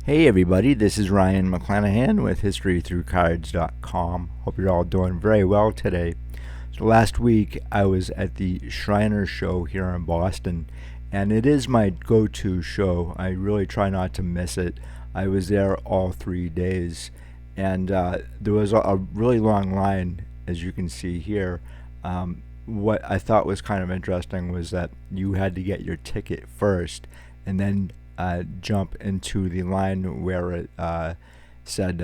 Hey everybody, this is Ryan McClanahan with HistoryThroughCards.com. Hope you're all doing very well today. So last week I was at the Shriners Show here in Boston, and it is my go-to show. I really try not to miss it. I was there all 3 days, and there was a really long line, as you can see here. What I thought was kind of interesting was that you had to get your ticket first, and then jump into the line where it said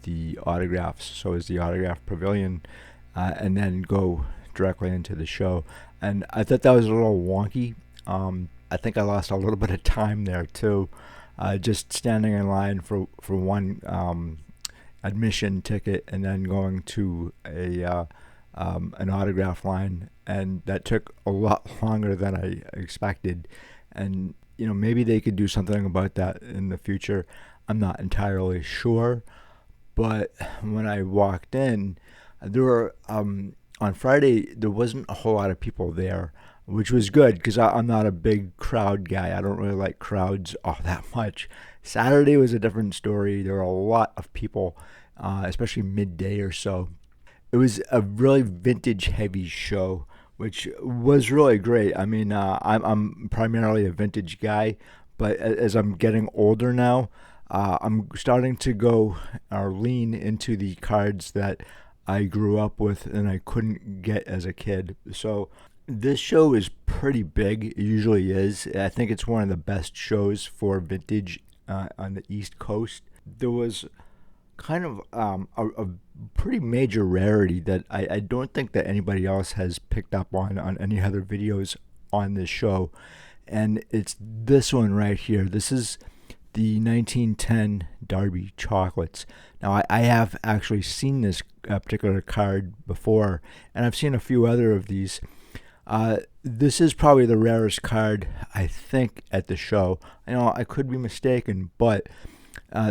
the autographs. So it's the autograph pavilion, and then go directly into the show. And I thought that was a little wonky. I think I lost a little bit of time there too, just standing in line for one admission ticket and then going to a an autograph line, and that took a lot longer than I expected. And maybe they could do something about that in the future. I'm not entirely sure, but when I walked in, there were on Friday there wasn't a whole lot of people there, which was good because I'm not a big crowd guy. I don't really like crowds all that much. Saturday was a different story. There were a lot of people, especially midday or so. It was a really vintage heavy show, which was really great. I mean, I'm primarily a vintage guy, but as I'm getting older now, I'm starting to go or lean into the cards that I grew up with and I couldn't get as a kid. So this show is pretty big. It usually is. I think it's one of the best shows for vintage on the East Coast. There was kind of a pretty major rarity that I don't think that anybody else has picked up on any other videos on this show, and it's this one right here. This is the 1910 Derby chocolates. Now I have actually seen this particular card before, and I've seen a few other of these. This is probably the rarest card I think at the show. I know I could be mistaken, but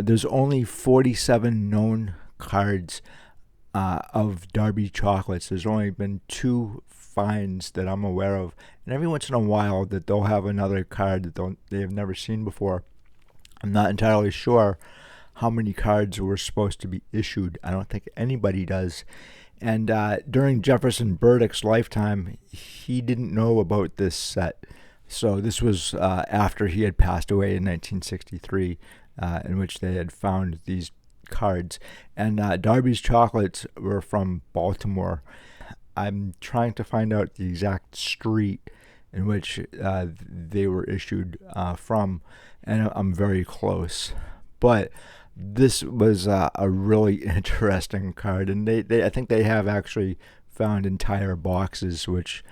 there's only 47 known cards of Derby chocolates. There's only been two finds that I'm aware of, and every once in a while that they'll have another card that they have never seen before. I'm not entirely sure how many cards were supposed to be issued. I don't think anybody does. And during Jefferson Burdick's lifetime, he didn't know about this set. So this was after he had passed away in 1963, in which they had found these cards. And Derby's chocolates were from Baltimore. I'm trying to find out the exact street in which they were issued from, and I'm very close. But this was a really interesting card, and I think they have actually found entire boxes which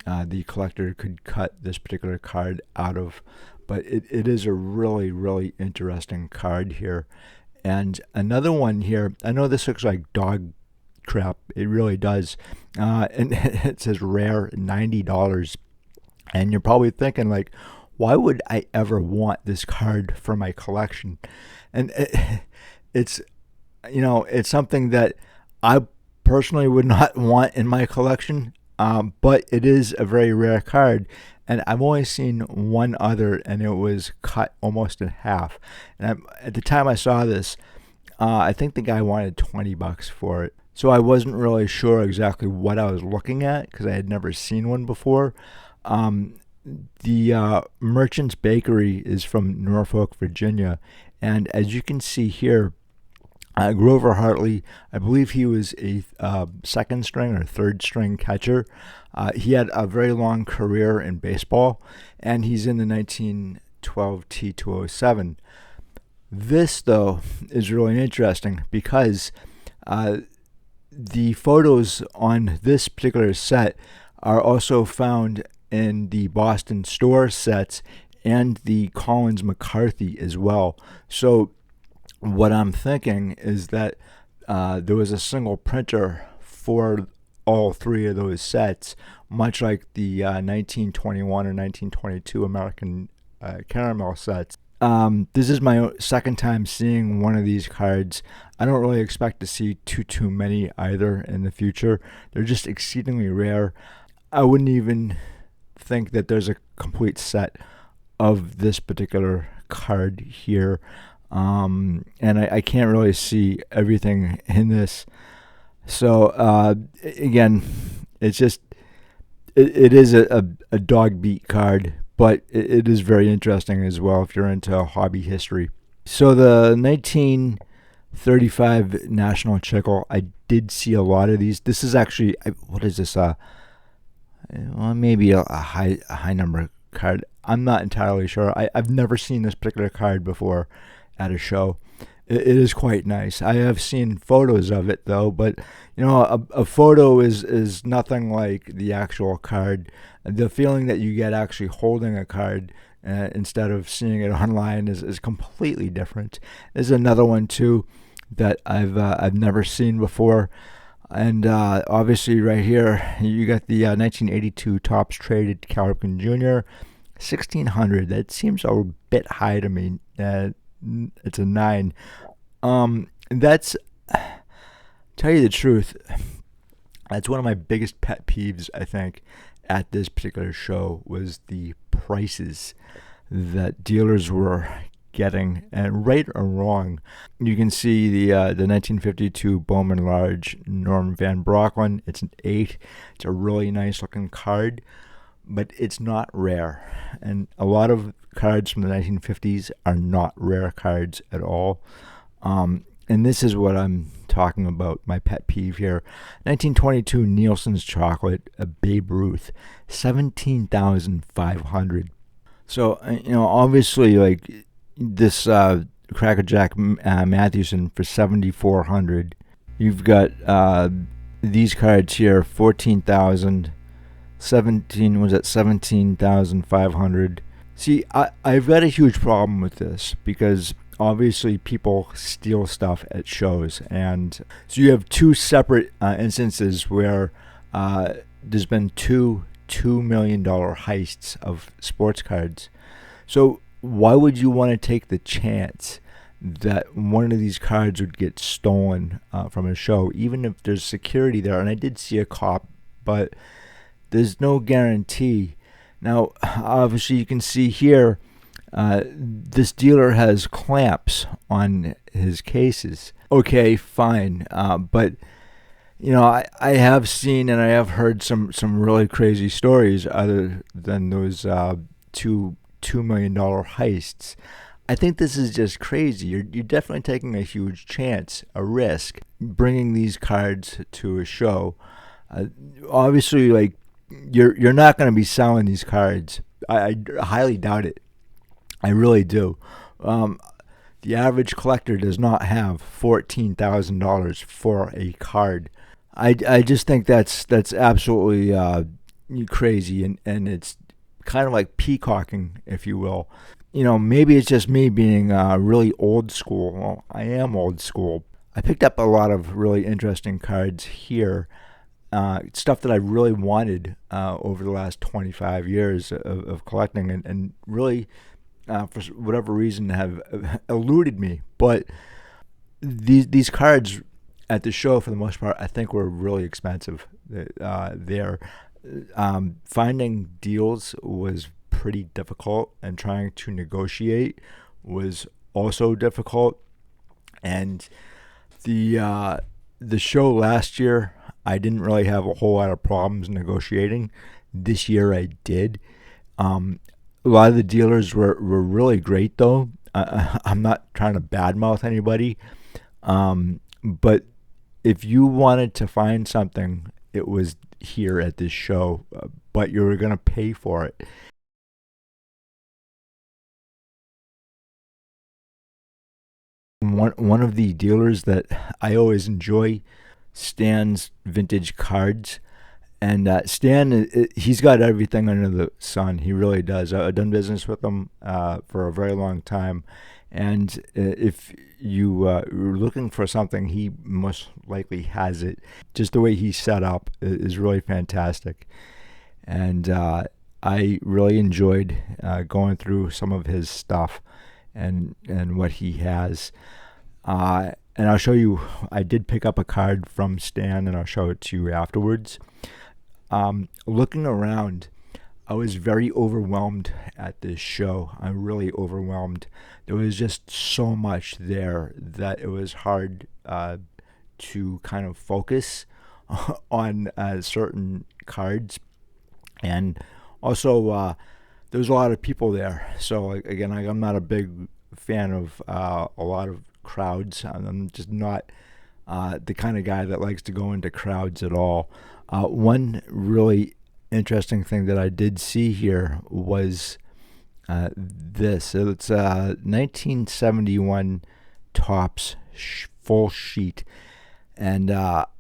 the collector could cut this particular card out of. But it is a really, really interesting card here. And another one here, I know this looks like dog crap. It really does. And it says rare $90. And you're probably thinking, like, why would I ever want this card for my collection? And it's, it's something that I personally would not want in my collection. But it is a very rare card, and I've only seen one other, and it was cut almost in half. And at the time I saw this, I think the guy wanted $20 for it. So I wasn't really sure exactly what I was looking at because I had never seen one before. The Merchant's Bakery is from Norfolk, Virginia, and as you can see here, Grover Hartley, I believe he was a second string or third string catcher. He had a very long career in baseball, and he's in the 1912 T207. This, though, is really interesting because the photos on this particular set are also found in the Boston store sets and the Collins McCarthy as well. So what I'm thinking is that there was a single printer for all three of those sets, much like the 1921 or 1922 American caramel sets. This is my second time seeing one of these cards. I don't really expect to see too many either in the future. They're just exceedingly rare. I wouldn't even think that there's a complete set of this particular card here. and I can't really see everything in this. So again, it's just it is a dog beat card, but it is very interesting as well if you're into hobby history. So the 1935 National Chickle, I did see a lot of these. This is actually, what is this? Well, maybe a high number card. I'm not entirely sure. I've never seen this particular card before at a show. It is quite nice. I have seen photos of it though, but a photo is nothing like the actual card. The feeling that you get actually holding a card instead of seeing it online is completely different. There's another one too that I've never seen before. And obviously, right here, you got the 1982 Topps Traded Cal Ripken Jr. 1600. That seems a bit high to me. It's a 9. That's, tell you the truth, that's one of my biggest pet peeves, I think, at this particular show was the prices that dealers were getting, and right or wrong. You can see the 1952 Bowman Large Norm Van Brocklin. It's an 8. It's a really nice looking card, but it's not rare. And a lot of cards from the 1950s are not rare cards at all. And this is what I'm talking about, my pet peeve here. 1922 Nielsen's Chocolate, a Babe Ruth, 17,500. So, obviously, like, this Crackerjack Mathewson for 7,400. You've got these cards here, 14,000. 17,500. See, I've got a huge problem with this because obviously people steal stuff at shows, and so you have two separate instances where there's been two $2 million heists of sports cards. So why would you want to take the chance that one of these cards would get stolen from a show, even if there's security there? And I did see a cop, but there's no guarantee. Now, obviously, you can see here, this dealer has clamps on his cases. Okay, fine, but I have seen and I have heard some really crazy stories other than those $2 million heists. I think this is just crazy. You're definitely taking a huge chance, a risk, bringing these cards to a show. Obviously, like, you're not going to be selling these cards. I highly doubt it. I really do. The average collector does not have $14,000 for a card. I just think that's absolutely crazy, and it's kind of like peacocking, if you will. Maybe it's just me being really old school. Well, I am old school. I picked up a lot of really interesting cards here. Stuff that I really wanted over the last 25 years of collecting, and really, for whatever reason, have eluded me. But these cards at the show, for the most part, I think were really expensive. Finding deals was pretty difficult, and trying to negotiate was also difficult. And the show last year, I didn't really have a whole lot of problems negotiating. This year I did. A lot of the dealers were really great, though. I'm not trying to badmouth anybody, but if you wanted to find something, it was here at this show, but you were going to pay for it. One of the dealers that I always enjoy, Stan's Vintage Cards. And Stan, he's got everything under the sun. He really does. I've done business with him for a very long time. And if you are looking for something, he most likely has it. Just the way he's set up is really fantastic. And I really enjoyed going through some of his stuff and what he has. And I'll show you, I did pick up a card from Stan, and I'll show it to you afterwards. Looking around, I was very overwhelmed at this show. I'm really overwhelmed. There was just so much there that it was hard to kind of focus on certain cards. And also, there was a lot of people there. So, again, I'm not a big fan of a lot of crowds. I'm just not the kind of guy that likes to go into crowds at all. One really interesting thing that I did see here was this. It's a 1971 Topps full sheet. And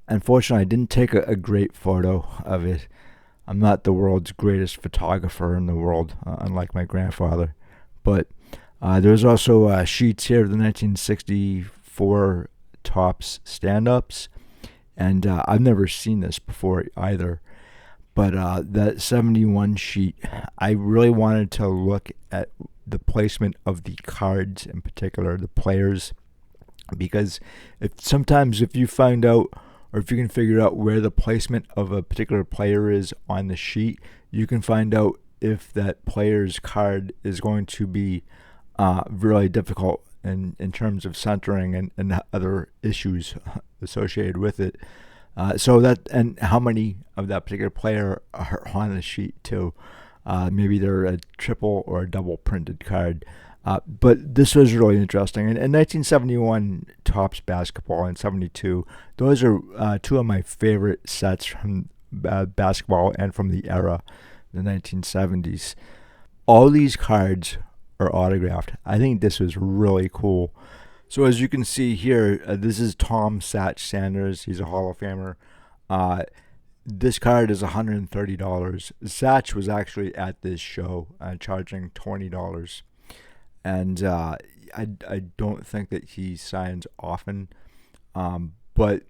unfortunately, I didn't take a great photo of it. I'm not the world's greatest photographer in the world, unlike my grandfather. But there's also sheets here of the 1964 Topps stand-ups. And I've never seen this before either. But that 71 sheet, I really wanted to look at the placement of the cards, in particular the players, because sometimes if you find out, or if you can figure out where the placement of a particular player is on the sheet, you can find out if that player's card is going to be really difficult in terms of centering and other issues associated with it. So that, and how many of that particular player are on the sheet too. Maybe they're a triple or a double printed card. But this was really interesting. In 1971 Topps basketball and 72, those are two of my favorite sets from basketball and from the era, the 1970s. All these cards are autographed. I think this was really cool. So as you can see here, this is Tom Satch Sanders. He's a Hall of Famer. This card is $130. Satch was actually at this show charging $20. And I don't think that he signs often. But,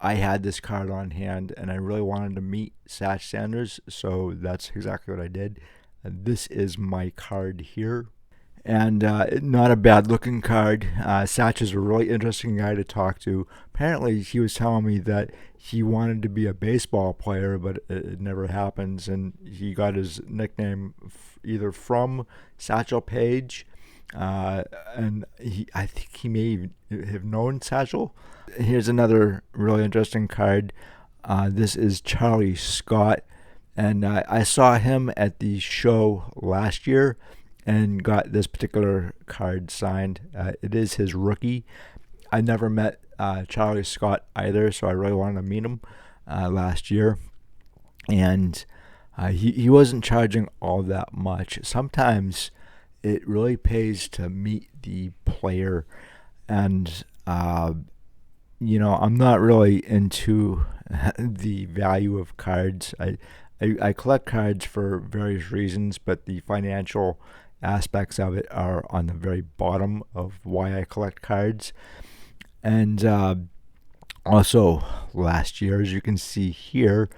I had this card on hand, and I really wanted to meet Satch Sanders, so that's exactly what I did. This is my card here. And not a bad looking card. Satch is a really interesting guy to talk to. Apparently, he was telling me that he wanted to be a baseball player, but it never happens. And he got his nickname either from Satchel Paige, and I think he may have known Satchel. Here's another really interesting card. This is Charlie Scott, and I saw him at the show last year and got this particular card signed. It is his rookie. I never met Charlie Scott either, so I really wanted to meet him last year. And he wasn't charging all that much. Sometimes it really pays to meet the player. And, I'm not really into the value of cards. I collect cards for various reasons, but the financial aspects of it are on the very bottom of why I collect cards. And also last year, as you can see here,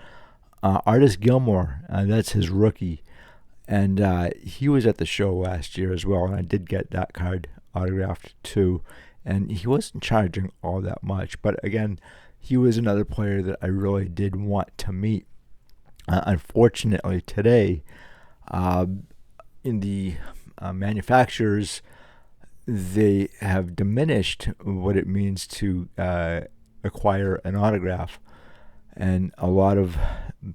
Artis Gilmore, that's his rookie, and he was at the show last year as well, and I did get that card autographed too, and he wasn't charging all that much, but again, he was another player that I really did want to meet. Unfortunately today, in the manufacturers, they have diminished what it means to acquire an autograph, and a lot of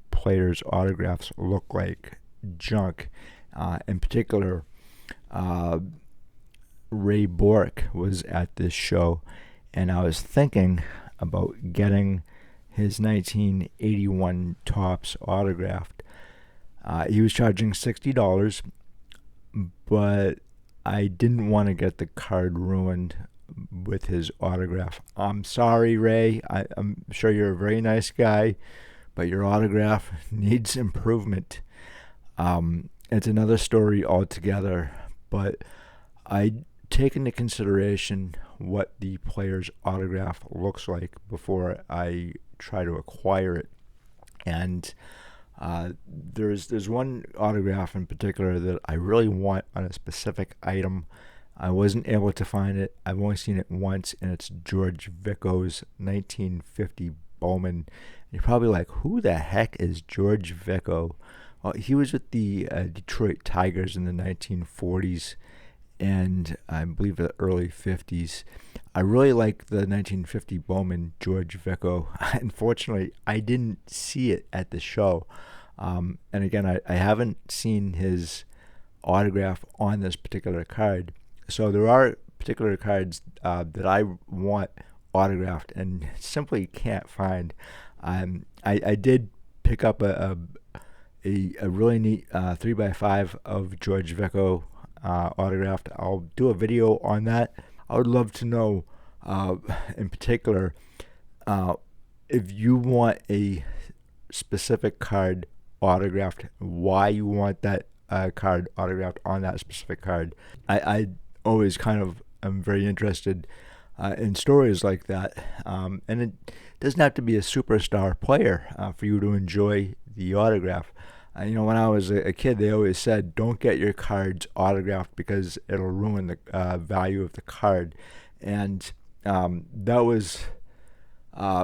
players' autographs look like junk. In particular, Ray Bork was at this show, and I was thinking about getting his 1981 Topps autographed. He was charging $60, but I didn't want to get the card ruined with his autograph. I'm sorry, Ray. I'm sure you're a very nice guy, but your autograph needs improvement. It's another story altogether, but I take into consideration what the player's autograph looks like before I try to acquire it. And there's one autograph in particular that I really want on a specific item. I wasn't able to find it. I've only seen it once, and it's George Vicko's 1950 Bowman. You're probably like, who the heck is George Vicko? He was with the Detroit Tigers in the 1940s and I believe the early 50s. I really like the 1950 Bowman George Vicko. Unfortunately, I didn't see it at the show. And again, I haven't seen his autograph on this particular card. So there are particular cards that I want autographed and simply can't find. I did pick up a really neat 3x5 of George Vicko autographed. I'll do a video on that. I would love to know, in particular, if you want a specific card autographed, why you want that card autographed on that specific card. I always kind of am very interested in stories like that, and it doesn't have to be a superstar player for you to enjoy the autograph. When I was a kid, they always said, don't get your cards autographed because it'll ruin the value of the card. And that was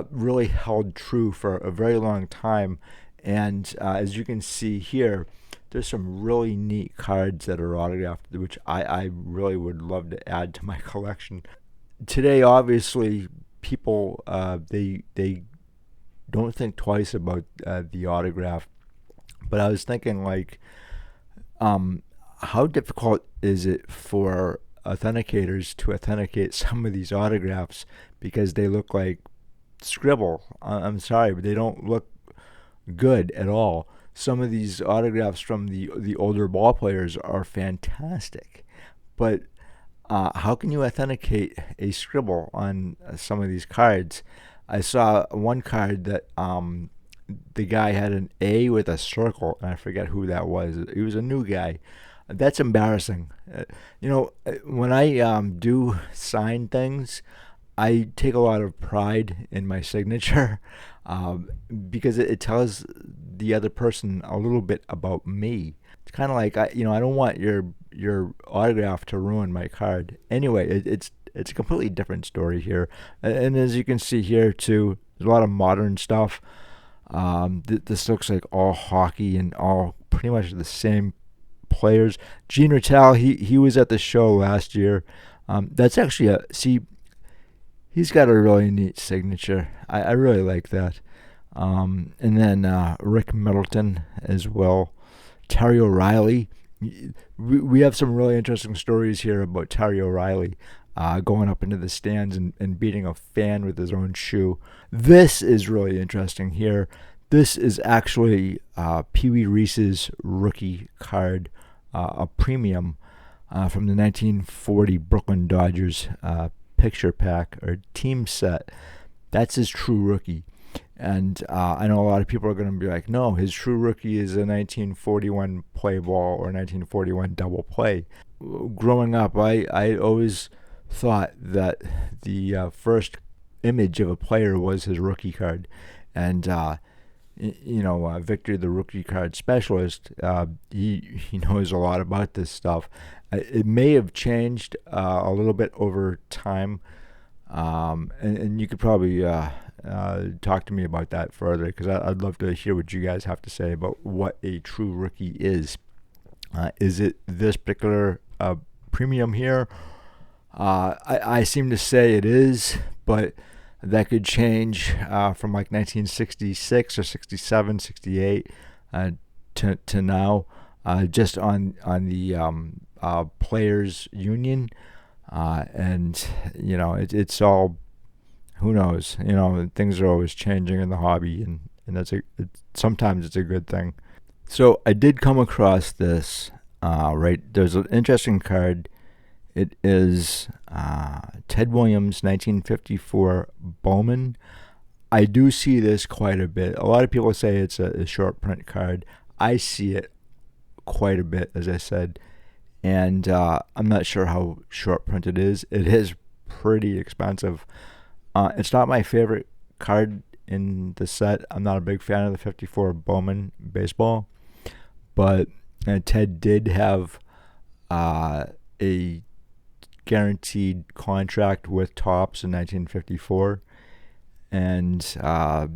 really held true for a very long time. And as you can see here, there's some really neat cards that are autographed, which I really would love to add to my collection. Today, obviously, people, they don't think twice about the autograph. But I was thinking, how difficult is it for authenticators to authenticate some of these autographs because they look like scribble? I'm sorry, but they don't look good at all. Some of these autographs from the older ball players are fantastic, but how can you authenticate a scribble on some of these cards? I saw one card that the guy had an A with a circle, and I forget who that was. He was a new guy. That's embarrassing. When I do sign things, I take a lot of pride in my signature because it tells the other person a little bit about me. It's kind of like I don't want your autograph to ruin my card. Anyway, it's a completely different story here, and as you can see here too, there's a lot of modern stuff. This looks like all hockey and all pretty much the same players. Gene Rattal, he was at the show last year. That's actually he's got a really neat signature. I really like that. And then Rick Middleton as well. Terry O'Reilly. We have some really interesting stories here about Terry O'Reilly. Going up into the stands and beating a fan with his own shoe. This is really interesting here. This is actually Pee Wee Reese's rookie card, a premium from the 1940 Brooklyn Dodgers picture pack or team set. That's his true rookie. And I know a lot of people are going to be like, no, his true rookie is a 1941 play ball or 1941 double play. Growing up, I always thought that the first image of a player was his rookie card, and Victor, the rookie card specialist, he knows a lot about this stuff. It may have changed a little bit over time, and you could probably talk to me about that further because I'd love to hear what you guys have to say about what a true rookie is. Is it this particular premium here? I seem to say it is, but that could change from like 1966 or 67, 68 to now, just on the players union, and it's all, who knows? Things are always changing in the hobby, and sometimes it's a good thing. So I did come across this. There's an interesting card. It is Ted Williams, 1954 Bowman. I do see this quite a bit. A lot of people say it's a short print card. I see it quite a bit, as I said, and I'm not sure how short print it is. It is pretty expensive. It's not my favorite card in the set. I'm not a big fan of the 54 Bowman baseball, but Ted did have a guaranteed contract with Topps in 1954, and I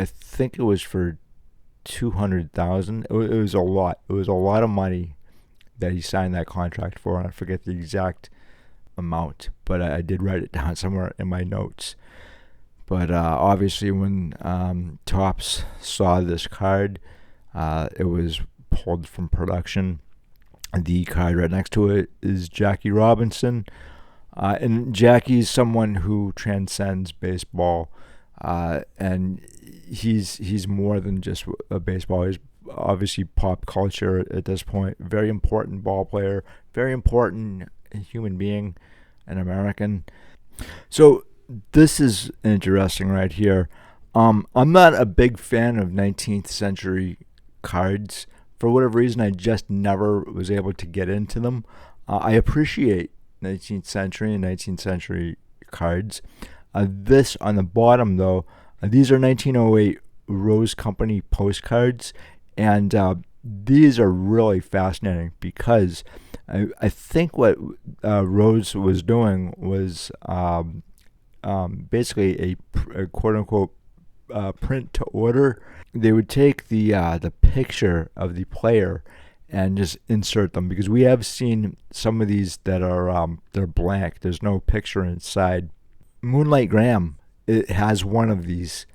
think it was for $200,000. It was a lot. It was a lot of money that he signed that contract for. And I forget the exact amount, but I did write it down somewhere in my notes. But obviously, when Topps saw this card, it was pulled from production. The card right next to it is Jackie Robinson. And Jackie's someone who transcends baseball. And he's more than just a baseball. He's obviously pop culture at this point. Very important ball player. Very important human being, an American. So this is interesting right here. I'm not a big fan of 19th century cards. For whatever reason, I just never was able to get into them. I appreciate 19th century and 19th century cards. This on the bottom, though, these are 1908 Rose Company postcards, and these are really fascinating because I think what Rose was doing was basically a quote-unquote print to order. They would take the picture of the player and just insert them, because we have seen some of these that are they're blank. There's no picture inside. Moonlight Graham, it has one of these,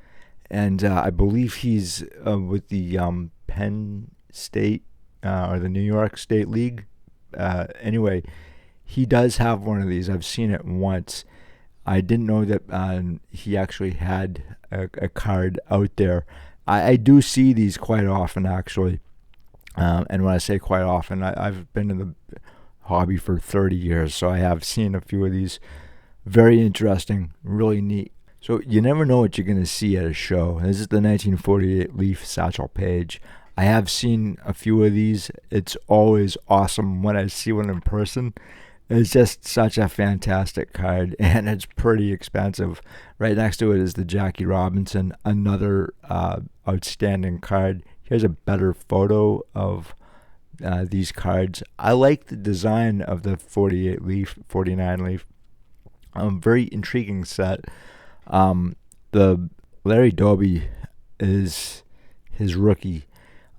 and I believe he's with the Penn State or the New York State League. Anyway, he does have one of these. I've seen it once. I didn't know that he actually had a card out there. I do see these quite often, actually. And when I say quite often, I've been in the hobby for 30 years, so I have seen a few of these. Very interesting, really neat. So you never know what you're going to see at a show. This is the 1948 Leaf Satchel Paige. I have seen a few of these. It's always awesome when I see one in person. It's just such a fantastic card, and it's pretty expensive. Right next to it is the Jackie Robinson, another outstanding card. Here's a better photo of these cards. I like the design of the 48 Leaf, 49 Leaf. Very intriguing set. The Larry Doby is his rookie.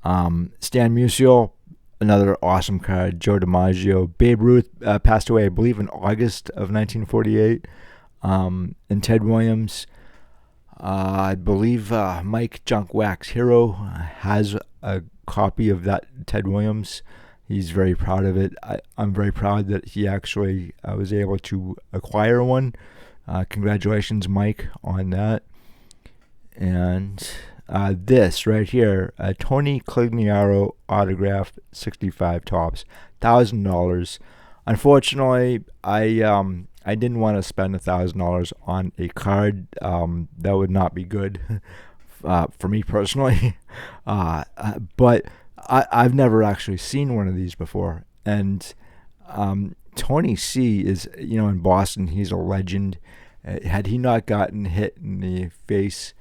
Stan Musial, another awesome card. Joe DiMaggio. Babe Ruth passed away, I believe, in August of 1948. And Ted Williams. I believe Mike Junk Wax Hero has a copy of that Ted Williams. He's very proud of it. I'm very proud that he actually was able to acquire one. Congratulations, Mike, on that. And this right here, Tony Clignaro autographed 65 Topps, $1,000. Unfortunately, I didn't want to spend $1,000 on a card. That would not be good for me personally. But I've never actually seen one of these before. And Tony C is, in Boston, he's a legend. Had he not gotten hit in the face,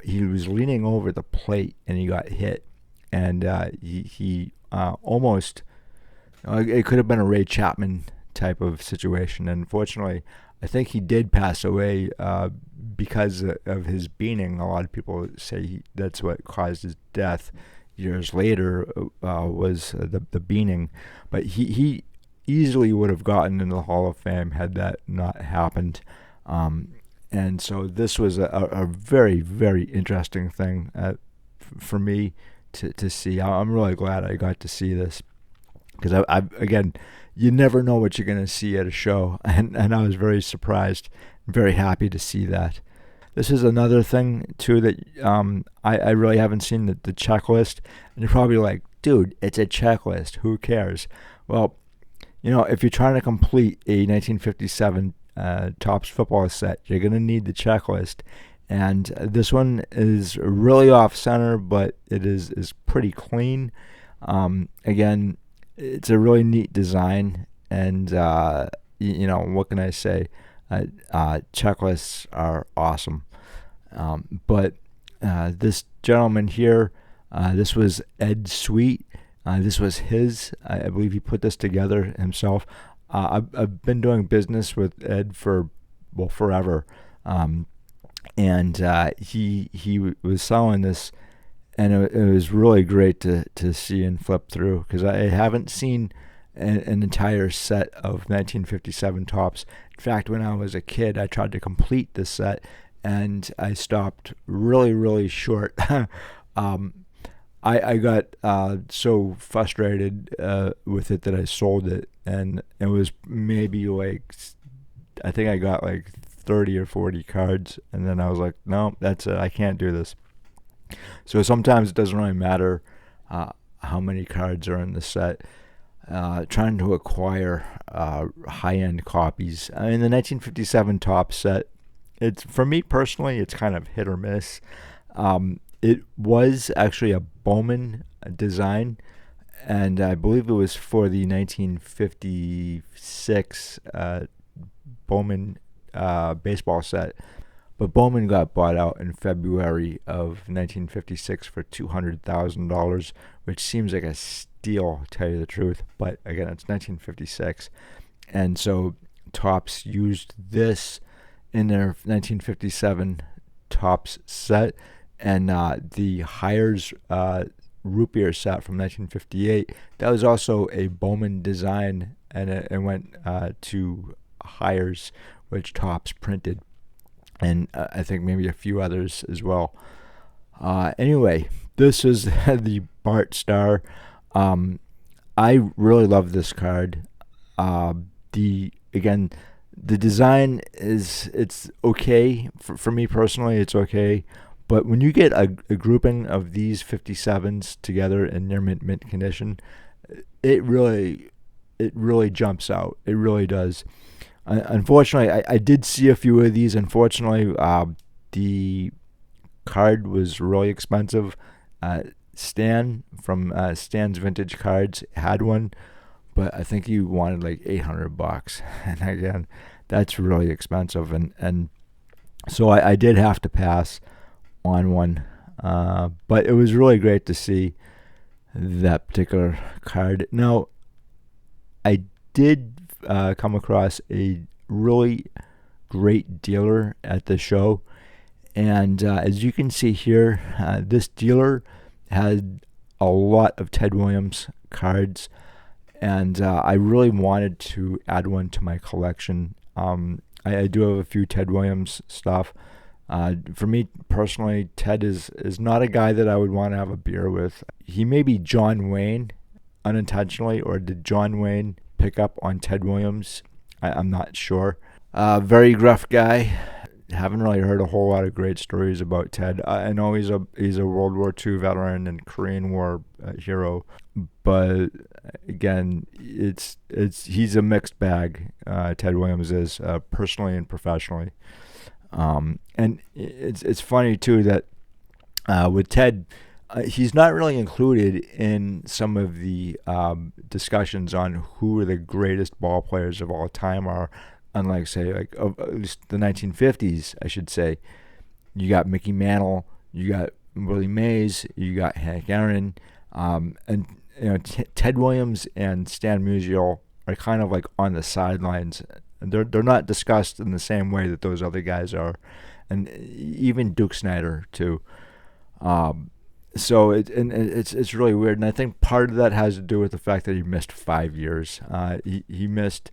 he was leaning over the plate and he got hit. And he almost, it could have been a Ray Chapman type of situation. And unfortunately, I think he did pass away because of his beaning. A lot of people say that's what caused his death. Years later was the beaning, but he easily would have gotten into the Hall of Fame had that not happened. And so this was a very, very interesting thing for me to see. I'm really glad I got to see this, because again, you never know what you're going to see at a show, and I was very surprised, very happy to see that. This is another thing, too, that I really haven't seen the checklist. And you're probably like, dude, it's a checklist. Who cares? Well, if you're trying to complete a 1957 Topps football set, you're going to need the checklist. And this one is really off-center, but it is pretty clean. Again, it's a really neat design. And, what can I say? Checklists are awesome. But this gentleman here, this was Ed Sweet. This was his. I believe he put this together himself. I've been doing business with Ed for forever. And he was selling this and it was really great to see and flip through, because I haven't seen an entire set of 1957 Topps. In fact, when I was a kid, I tried to complete this set, and I stopped really, really short. I got so frustrated with it that I sold it, and it was maybe like, I think I got like 30 or 40 cards, and then I was like, no, that's it. I can't do this. So sometimes it doesn't really matter how many cards are in the set. Trying to acquire high-end copies. I mean, the 1957 Topps set, it's, for me personally, it's kind of hit or miss. It was actually a Bowman design, and I believe it was for the 1956 Bowman baseball set. But Bowman got bought out in February of 1956 for $200,000, which seems like a steal, to tell you the truth. But again, it's 1956. And so Topps used this in their 1957 Topps set. And the Hires root beer set from 1958, that was also a Bowman design, and it went to Hires, which Topps printed. And I think maybe a few others as well. Anyway, this is the Bart Starr. I really love this card. The design it's okay for me personally. It's okay, but when you get a grouping of these 57s together in near mint condition, it really jumps out. It really does. Unfortunately, I did see a few of these. Unfortunately, the card was really expensive. Stan from Stan's Vintage Cards had one, but I think he wanted like $800. And again, that's really expensive. And so I did have to pass on one. But it was really great to see that particular card. Now, I did come across a really great dealer at the show, and as you can see here, this dealer had a lot of Ted Williams cards, and I really wanted to add one to my collection. I do have a few Ted Williams stuff. For me personally, Ted is not a guy that I would want to have a beer with. He may be John Wayne unintentionally, or did John Wayne pick up on Ted Williams? I'm not sure. Very gruff guy. Haven't really heard a whole lot of great stories about Ted. I know he's a World War II veteran and Korean War hero, but again, he's a mixed bag. Ted Williams is, personally and professionally. And it's funny too that with Ted, he's not really included in some of the discussions on who are the greatest ball players of all time are. Unlike, say, like at least the 1950s, I should say. You got Mickey Mantle, you got Willie Mays, you got Hank Aaron, and Ted Williams and Stan Musial are kind of like on the sidelines. They're not discussed in the same way that those other guys are, and even Duke Snider too. So it's really weird, and I think part of that has to do with the fact that he missed 5 years. He missed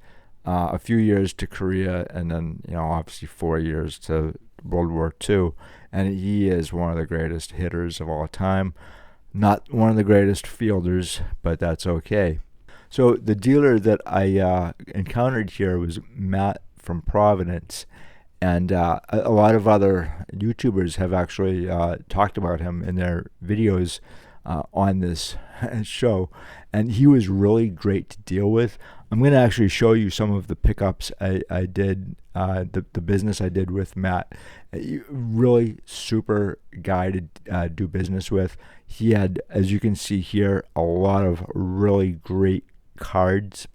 a few years to Korea, and then obviously 4 years to World War II. And he is one of the greatest hitters of all time. Not one of the greatest fielders, but that's okay. So the dealer that I encountered here was Matt from Providence, and a lot of other YouTubers have actually talked about him in their videos on this show, and he was really great to deal with. I'm going to actually show you some of the pickups I did, the business I did with Matt. Really super guy to do business with. He had, as you can see here, a lot of really great cards.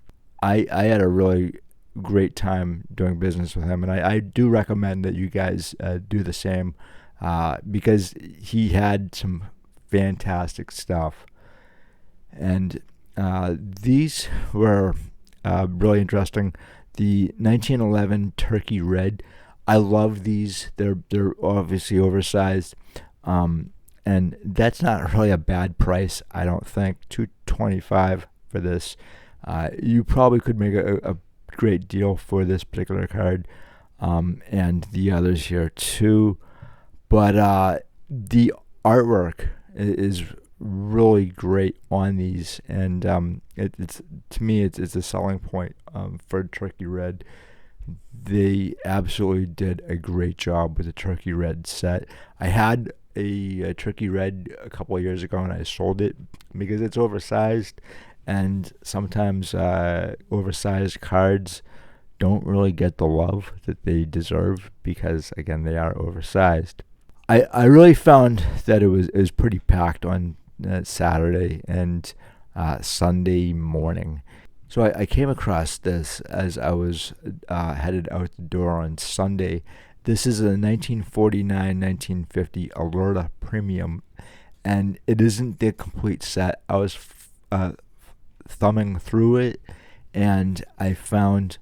I had a really great time doing business with him, and I do recommend that you guys do the same, because he had some fantastic stuff. And these were really interesting. The 1911 Turkey Red, I love these. They're obviously oversized, and and that's not really a bad price, I don't think. $225 for this. You probably could make a great deal for this particular card, and the others here too. But the artwork is really great on these, and it's to me it's a selling point for Turkey Red. They absolutely did a great job with the Turkey Red set. I had a Turkey Red a couple of years ago, and I sold it because it's oversized, and sometimes oversized cards don't really get the love that they deserve because, again, they are oversized. I really found that it was pretty packed on Saturday and Sunday morning. So I came across this as I was headed out the door on Sunday. This is a 1949-1950 Alerta Premium, and it isn't the complete set. I was thumbing through it, and I found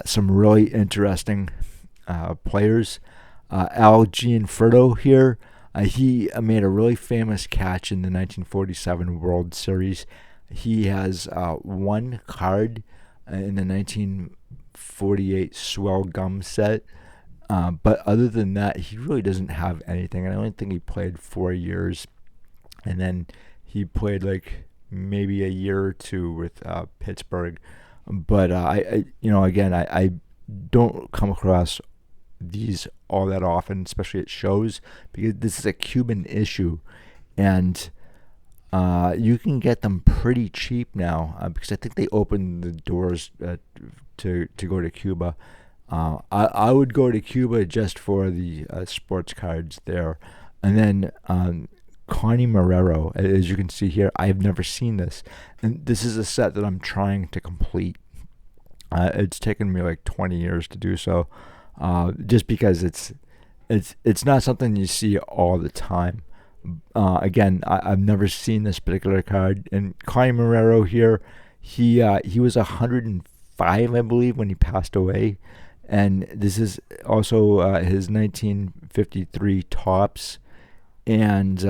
some really interesting players. Al Gianfrido here, he made a really famous catch in the 1947 World Series. He has one card in the 1948 Swell Gum set, but other than that, he really doesn't have anything. And I only think he played 4 years, and then he played like maybe a year or two with Pittsburgh. But I don't come across these all that often, especially at shows, because this is a Cuban issue, and you can get them pretty cheap now because I think they opened the doors to go to Cuba. I would go to Cuba just for the sports cards there, and then Connie Marrero, as you can see here, I have never seen this, and this is a set that I'm trying to complete. It's taken me like 20 years to do so. Just because it's not something you see all the time. Again, I've never seen this particular card. And Connie Marrero here, he was 105, I believe, when he passed away. And this is also his 1953 Topps. And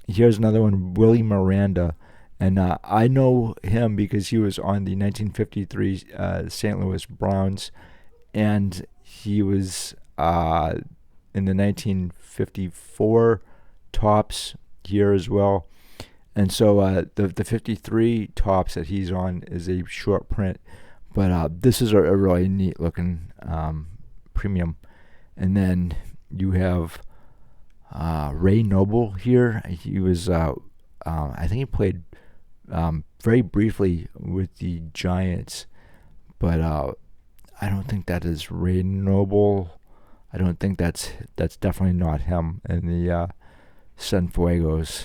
here's another one, Willie Miranda. And I know him because he was on the 1953 St. Louis Browns, and he was in the 1954 Topps here as well. And so the 53 Topps that he's on is a short print. But this is a really neat looking premium. And then you have Ray Noble here. He was, I think he played very briefly with the Giants. But I don't think that is Ray Noble. I don't think that's definitely not him in the Cienfuegos.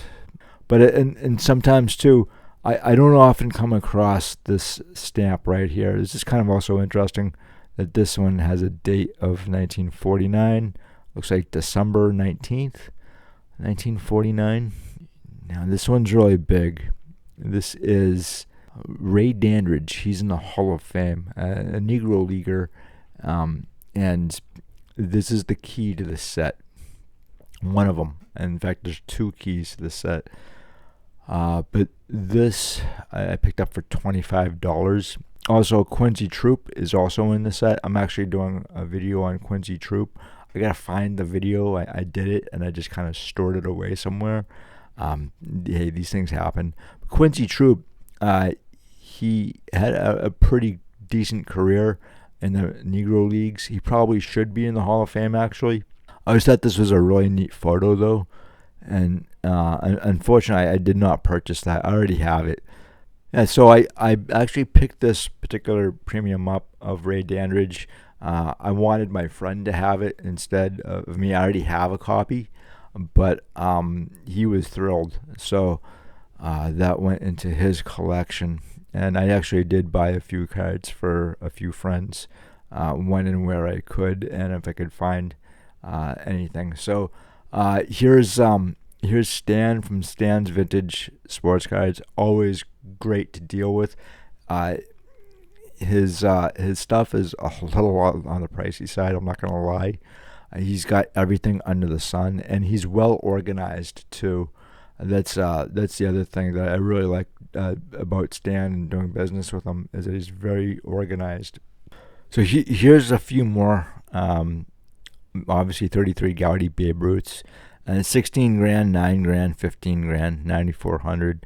But and sometimes too, I don't often come across this stamp right here. This is kind of also interesting that this one has a date of 1949. Looks like December 19th, 1949. Now this one's really big. This is Ray Dandridge. He's in the Hall of Fame, a Negro Leaguer, and this is the key to the set. One of them. In fact, there's two keys to the set. But this I picked up for $25. Also, Quincy Troop is also in the set. I'm actually doing a video on Quincy Troop. I gotta find the video. I did it, and I just kind of stored it away somewhere. Hey, these things happen. Quincy Troop, he had a pretty decent career in the Negro Leagues. He probably should be in the Hall of Fame, actually. I always thought this was a really neat photo, though. And unfortunately, I did not purchase that. I already have it. And so I actually picked this particular premium up of Ray Dandridge. I wanted my friend to have it instead of me. I already have a copy, but he was thrilled. So that went into his collection. And I actually did buy a few cards for a few friends when and where I could, and if I could find anything. So here's Stan from Stan's Vintage Sports Cards. Always great to deal with. His stuff is a little on the pricey side, I'm not gonna lie. He's got everything under the sun, and he's well organized too. That's the other thing that I really like about Stan and doing business with him, is that he's very organized. So here's a few more. Obviously 33 Gaudi Babe Ruths, and 16 grand, 9 grand, 15 grand, 9,400.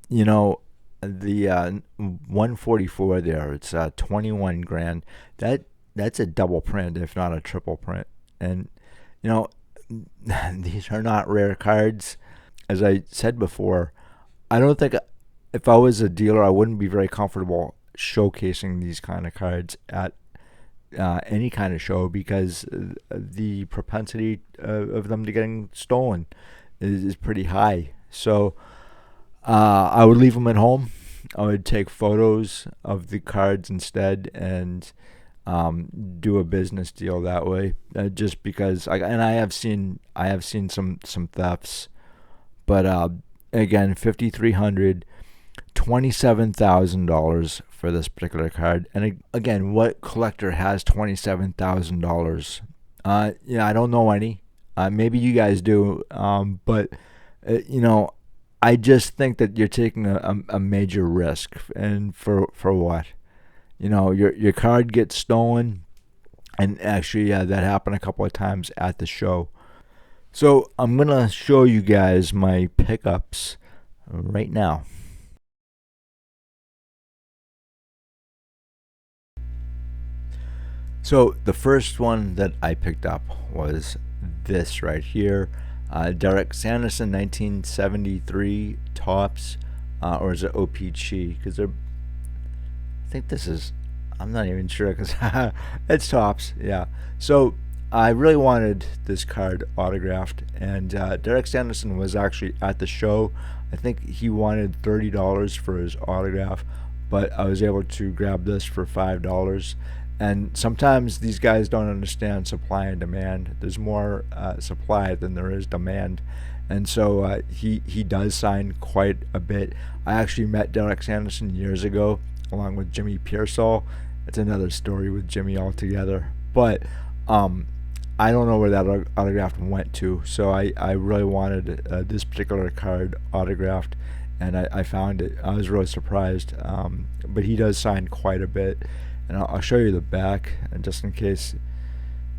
You know, the 144 there, it's 21 grand. That's a double print, if not a triple print. And you know, these are not rare cards. As I said before, I don't think, if I was a dealer, I wouldn't be very comfortable showcasing these kind of cards at any kind of show, because the propensity of them to getting stolen is pretty high. So I would leave them at home. I would take photos of the cards instead, and do a business deal that way. Just because, I have seen some thefts, but again, 5,300, $27,000 for this particular card. And again, what collector has $27,000? Yeah, I don't know any. Maybe you guys do, but you know, I just think that you're taking a major risk, and for what? You know, your card gets stolen, and actually, that happened a couple of times at the show. So I'm gonna show you guys my pickups right now. So the first one that I picked up was this right here, Derek Sanderson 1973 Topps, or is it OPC? Because I think this is, I'm not even sure, because it's Topps, yeah. So I really wanted this card autographed, and Derek Sanderson was actually at the show. I think he wanted $30 for his autograph, but I was able to grab this for $5. And sometimes these guys don't understand supply and demand. There's more supply than there is demand. And so he does sign quite a bit. I actually met Derek Sanderson years ago, along with Jimmy Pearsall. It's another story with Jimmy altogether. But I don't know where that autograph went to. So I really wanted this particular card autographed, and I found it. I was really surprised. But he does sign quite a bit. And I'll show you the back, and just in case,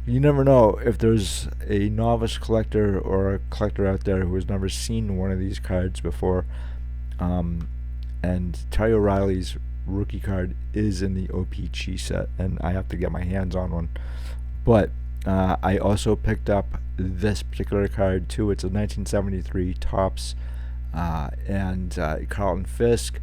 you never know if there's a novice collector or a collector out there who has never seen one of these cards before. And Terry O'Reilly's rookie card is in the OPC set, and I have to get my hands on one. But I also picked up this particular card too. It's a 1973 Topps, and Carlton Fisk.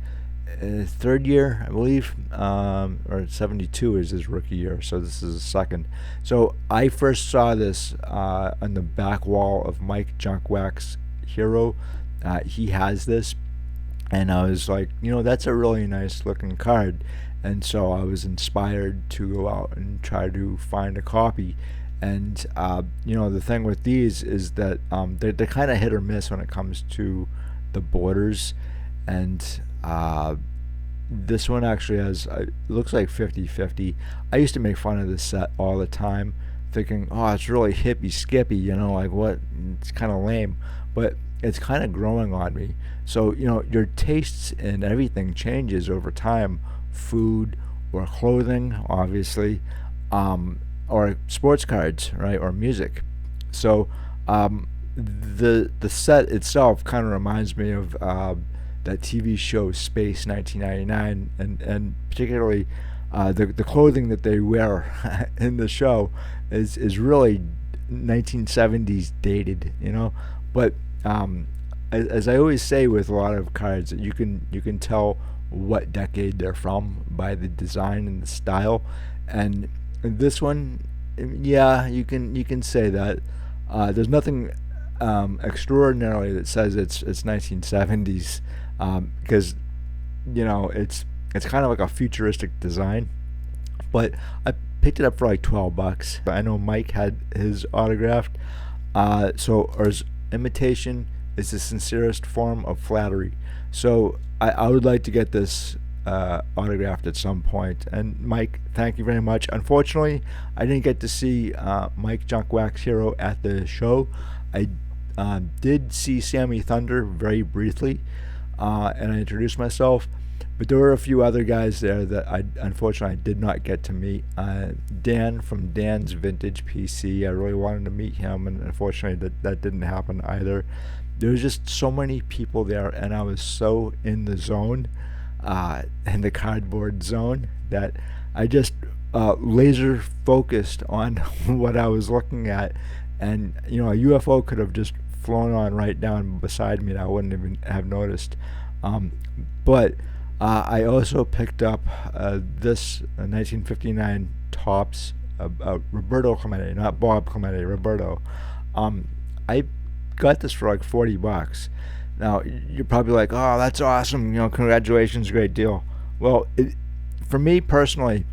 Third year, I believe, or 72 is his rookie year, so this is his second. So I first saw this on the back wall of Mike Junkwack's Hero. He has this, and I was like, you know, that's a really nice looking card. And so I was inspired to go out and try to find a copy. And you know, the thing with these is that they're kind of hit or miss when it comes to the borders. And this one actually has, it looks like 50-50. I used to make fun of this set all the time, thinking, oh, it's really hippy skippy, you know, like what, it's kind of lame. But it's kind of growing on me. So, you know, your tastes and everything changes over time. Food or clothing, obviously, or sports cards, right, or music. So the set itself kind of reminds me of that TV show Space 1999, and particularly the clothing that they wear in the show is really 1970s dated, you know. But as I always say with a lot of cards, you can tell what decade they're from by the design and the style. And this one, yeah, you can say that. There's nothing extraordinary that says it's 1970s, because you know it's kind of like a futuristic design. But I picked it up for like $12. I know Mike had his autographed. Or his imitation is the sincerest form of flattery. So I would like to get this autographed at some point. And Mike, thank you very much. Unfortunately, I didn't get to see Mike Junk Wax Hero at the show. I did see Sammy Thunder very briefly, and I introduced myself. But there were a few other guys there that I unfortunately did not get to meet. Dan from Dan's Vintage PC, I really wanted to meet him, and unfortunately that didn't happen either. There was just so many people there, and I was so in the zone, in the cardboard zone, that I just laser focused on what I was looking at. And a UFO could have just flown on right down beside me, and I wouldn't even have noticed. But I also picked up this 1959 Topps, Roberto Clemente, not Bob Clemente, Roberto. I got this for like $40. Now you're probably like, "Oh, that's awesome! Congratulations, great deal." Well, for me personally,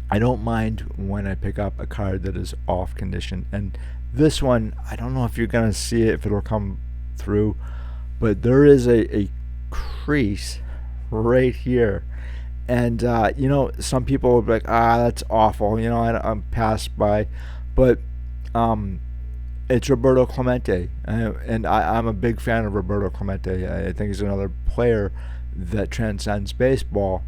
I don't mind when I pick up a card that is off condition, and this one, I don't know if you're gonna see it, if it'll come through, but there is a crease right here. And some people will be like, that's awful, I'm passed by. But it's Roberto Clemente, and I'm a big fan of Roberto Clemente. I think he's another player that transcends baseball,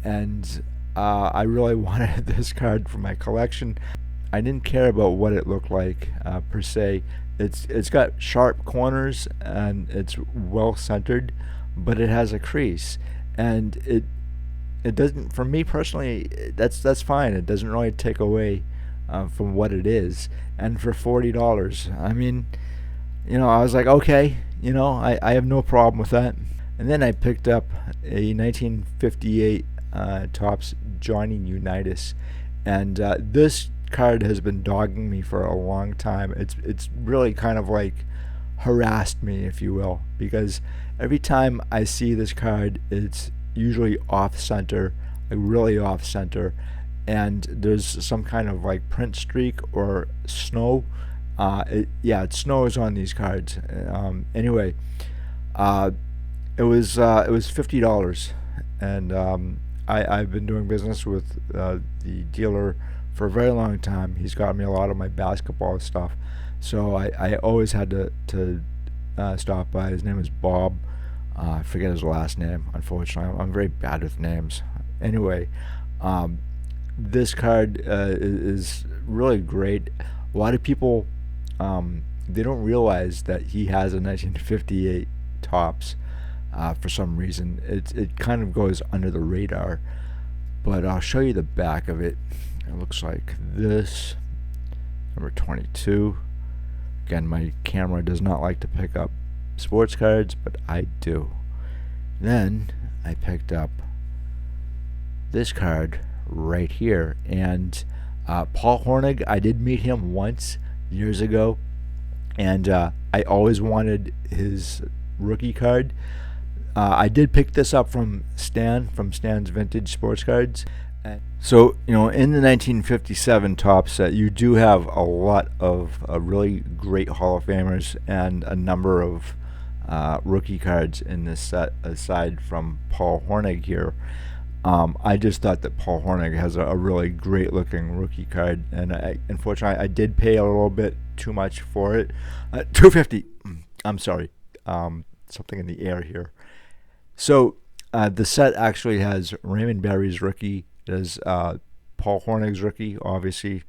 and I really wanted this card for my collection. I didn't care about what it looked like per se. It's got sharp corners and it's well centered, but it has a crease, and it doesn't. For me personally, that's fine. It doesn't really take away from what it is. And for $40, I mean, I was like, okay, I have no problem with that. And then I picked up a 1958 Topps Johnny Unitas, and this card has been dogging me for a long time. It's really kind of like harassed me, if you will, because every time I see this card, it's usually off center, like really off center, and there's some kind of like print streak or snow. It snows on these cards. Anyway, it was $50, and I've been doing business with the dealer for a very long time. He's got me a lot of my basketball stuff, so I always had to stop by. His name is Bob. I forget his last name, unfortunately. I'm very bad with names. Anyway, this card is really great. A lot of people, they don't realize that he has a 1958 Topps. For some reason, it kind of goes under the radar, but I'll show you the back of it. It looks like this, number 22. Again, my camera does not like to pick up sports cards, but I do. Then I picked up this card right here, and Paul Hornung, I did meet him once years ago, and I always wanted his rookie card. I did pick this up from Stan's Vintage Sports Cards. So, in the 1957 Topps set, you do have a lot of really great Hall of Famers and a number of rookie cards in this set, aside from Paul Hornung here. I just thought that Paul Hornung has a really great looking rookie card, and unfortunately I did pay a little bit too much for it. $250. I'm sorry. Something in the air here. So the set actually has Raymond Berry's rookie. There's Paul Hornung's rookie, obviously,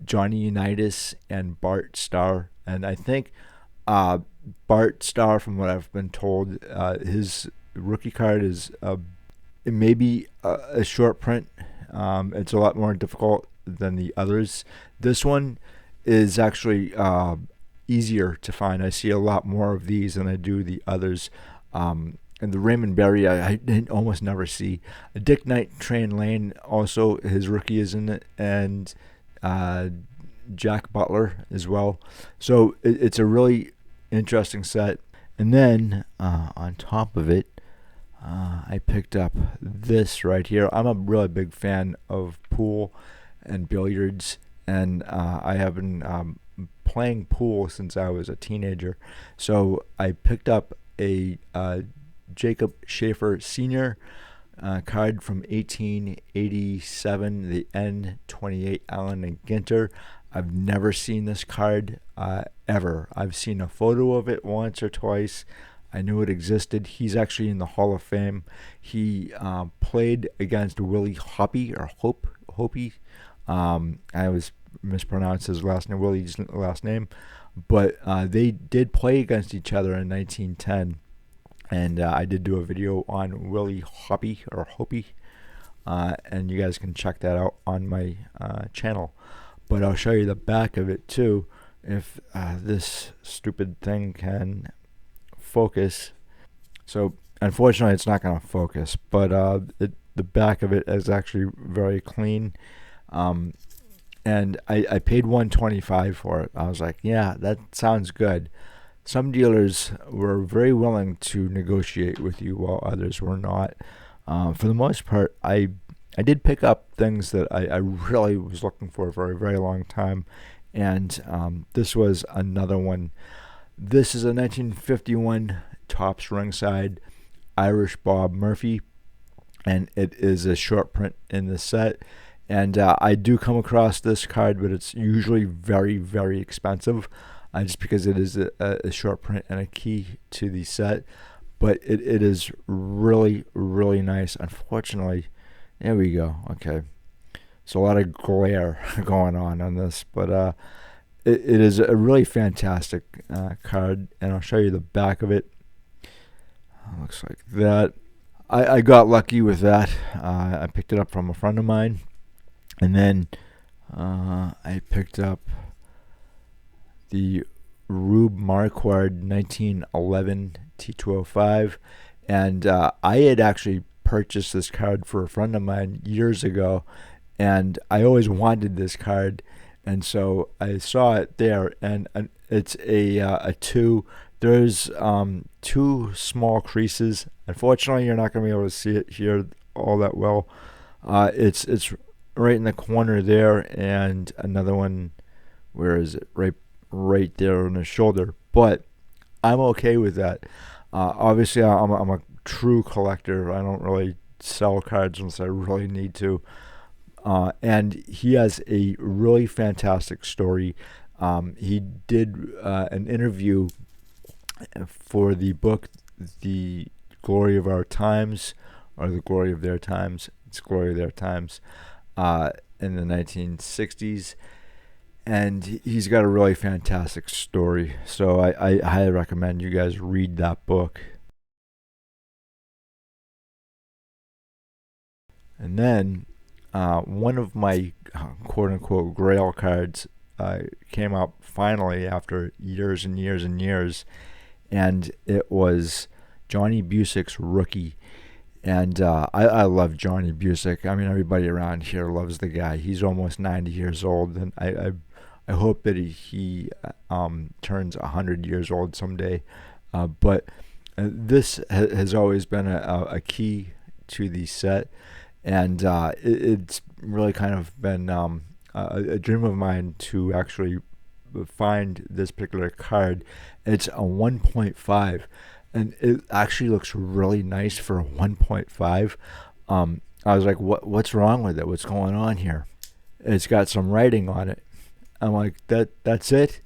Johnny Unitas, and Bart Starr. And I think Bart Starr, from what I've been told, his rookie card is it may be a short print. It's a lot more difficult than the others. This one is actually easier to find. I see a lot more of these than I do the others. And the Raymond Berry, I almost never see. Dick Knight, Train Lane, also his rookie is in it, and Jack Butler as well. So it's a really interesting set. And then on top of it, I picked up this right here. I'm a really big fan of pool and billiards, and I have been playing pool since I was a teenager. So I picked up a Jacob Schaefer Sr. card from 1887, the N28 Allen and Ginter. I've never seen this card ever. I've seen a photo of it once or twice. I knew it existed. He's actually in the Hall of Fame. He played against Willie Hoppe or Hoppe. I always mispronounce his last name, Willie's last name, but they did play against each other in 1910. And I did do a video on Willie Hoppe or Hoppe, and you guys can check that out on my channel. But I'll show you the back of it too, if this stupid thing can focus. So unfortunately, it's not going to focus, but the back of it is actually very clean. And I paid $125 for it. I was like, yeah, that sounds good. Some dealers were very willing to negotiate with you, while others were not. For the most part, I did pick up things that I really was looking for a very long time, and this was another one. This is a 1951 Topps Ringside Irish Bob Murphy, and it is a short print in the set. And I do come across this card, but it's usually very expensive, just because it is a short print and a key to the set. But it is really nice. Unfortunately, there we go. Okay, so a lot of glare going on this, but it is a really fantastic card, and I'll show you the back of it. Looks like that. I got lucky with that. I picked it up from a friend of mine, and then I picked up the Rube Marquard 1911 T205, and I had actually purchased this card for a friend of mine years ago, and I always wanted this card, and so I saw it there, and it's a 2. There's 2 small creases. Unfortunately, you're not going to be able to see it here all that well. It's right in the corner there, and another one, where is it? Right there on the shoulder. But I'm okay with that. Obviously, I'm a true collector. I don't really sell cards unless I really need to. And he has a really fantastic story. He did an interview for the book, The Glory of Our Times, or The Glory of Their Times. It's Glory of Their Times, in the 1960s. And he's got a really fantastic story. So I highly recommend you guys read that book. And then one of my quote-unquote grail cards came out finally after years and years, and it was Johnny Busick's Rookie. And I love Johnny Busick. I mean, everybody around here loves the guy. He's almost 90 years old, and I hope that he turns 100 years old someday. But this has always been a key to the set, and it's really kind of been a dream of mine to actually find this particular card. It's a 1.5, and it actually looks really nice for a 1.5. I was like, what's wrong with it? What's going on here? It's got some writing on it. I'm like, that's it.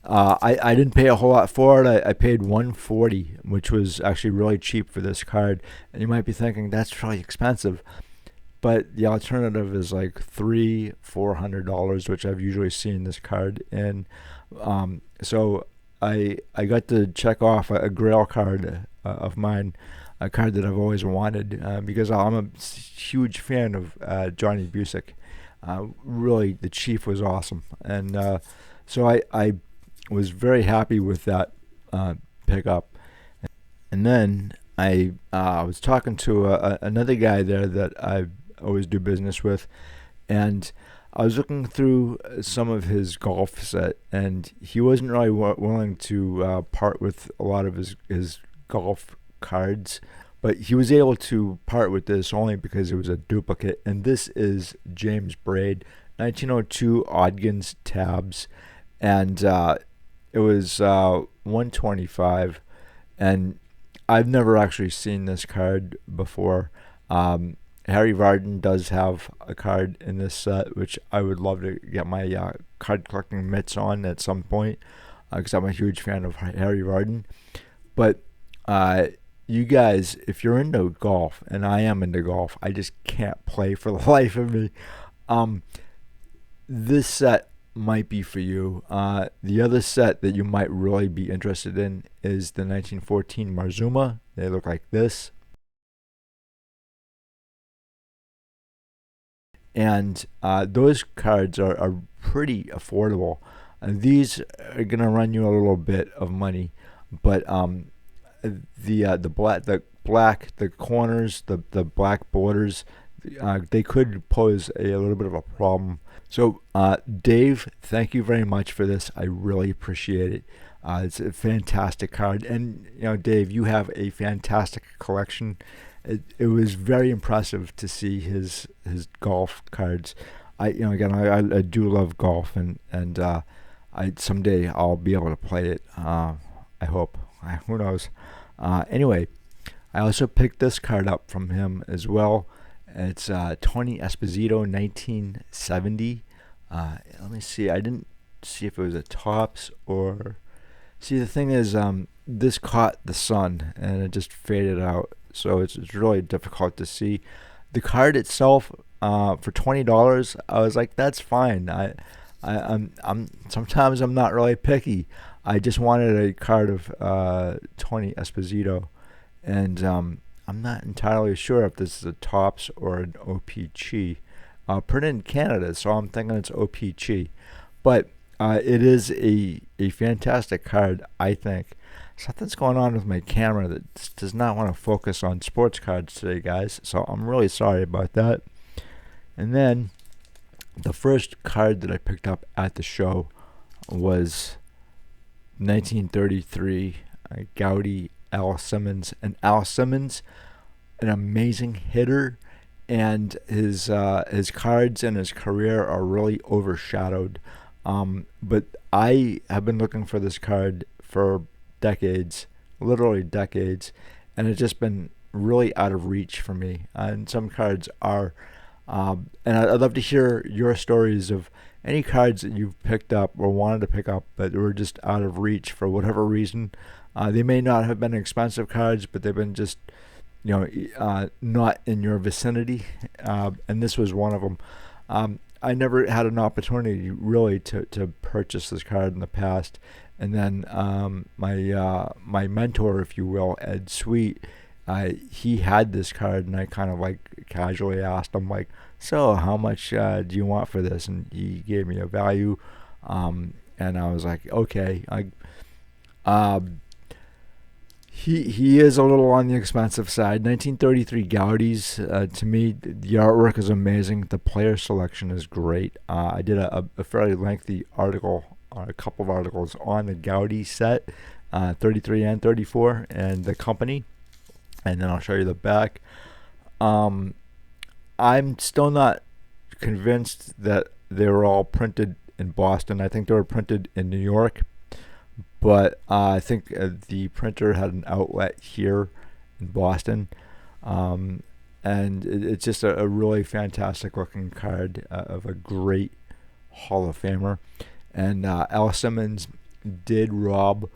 I didn't pay a whole lot for it. I paid $140, which was actually really cheap for this card. And you might be thinking that's really expensive, but the alternative is like $300-400, which I've usually seen this card in. So I got to check off a grail card of mine, a card that I've always wanted, because I'm a huge fan of Johnny Busick. Really, the Chief was awesome, and so I was very happy with that pickup. And then I was talking to another guy there that I always do business with, and I was looking through some of his golf set, and he wasn't really willing to part with a lot of his golf cards, but he was able to part with this only because it was a duplicate. And this is James Braid, 1902 Odgins tabs, and it was $125, and I've never actually seen this card before. Harry Varden does have a card in this set, which I would love to get my card collecting mitts on at some point, because I'm a huge fan of Harry Varden. But you guys, if you're into golf, and I am into golf, I just can't play for the life of me. Um, this set might be for you. The other set that you might really be interested in is the 1914 Marzuma. They look like this. And those cards are pretty affordable. These are gonna run you a little bit of money, but the corners, the black borders, they could pose a little bit of a problem. So, Dave, thank you very much for this. I really appreciate it. It's a fantastic card, and Dave, you have a fantastic collection. It was very impressive to see his golf cards. Again, I do love golf, and I someday I'll be able to play it. I hope. Who knows? Anyway, I also picked this card up from him as well. It's Tony Esposito, 1970. Let me see. I didn't see if it was a Topps or. See, the thing is, this caught the sun and it just faded out, so it's really difficult to see. The card itself, for $20, I was like, that's fine. I'm sometimes I'm not really picky. I just wanted a card of Tony Esposito, and I'm not entirely sure if this is a Topps or an OPC. Printed in Canada, so I'm thinking it's OPC. But it is a fantastic card, I think. Something's going on with my camera that does not want to focus on sports cards today, guys, so I'm really sorry about that. And then the first card that I picked up at the show was 1933 Goudey Al Simmons. And Al Simmons, an amazing hitter, and his cards and his career are really overshadowed. But I have been looking for this card for decades, literally decades, and it's just been really out of reach for me. And some cards are, and I'd love to hear your stories of any cards that you've picked up or wanted to pick up but were just out of reach for whatever reason. They may not have been expensive cards, but they've been just, not in your vicinity. And this was one of them. I never had an opportunity really to purchase this card in the past, and then my mentor, if you will, Ed Sweet, he had this card, and I kind of like casually asked him, like, so how much do you want for this? And he gave me a value, and I was like, okay. He is a little on the expensive side. 1933 Goudeys, to me, the artwork is amazing. The player selection is great. I did a fairly lengthy article, a couple of articles on the Goudey set, 33 and 34, and the company. And then I'll show you the back. I'm still not convinced that they were all printed in Boston. I think they were printed in New York. But I think the printer had an outlet here in Boston. And it's just a really fantastic looking card of a great Hall of Famer. And Al Simmons did rob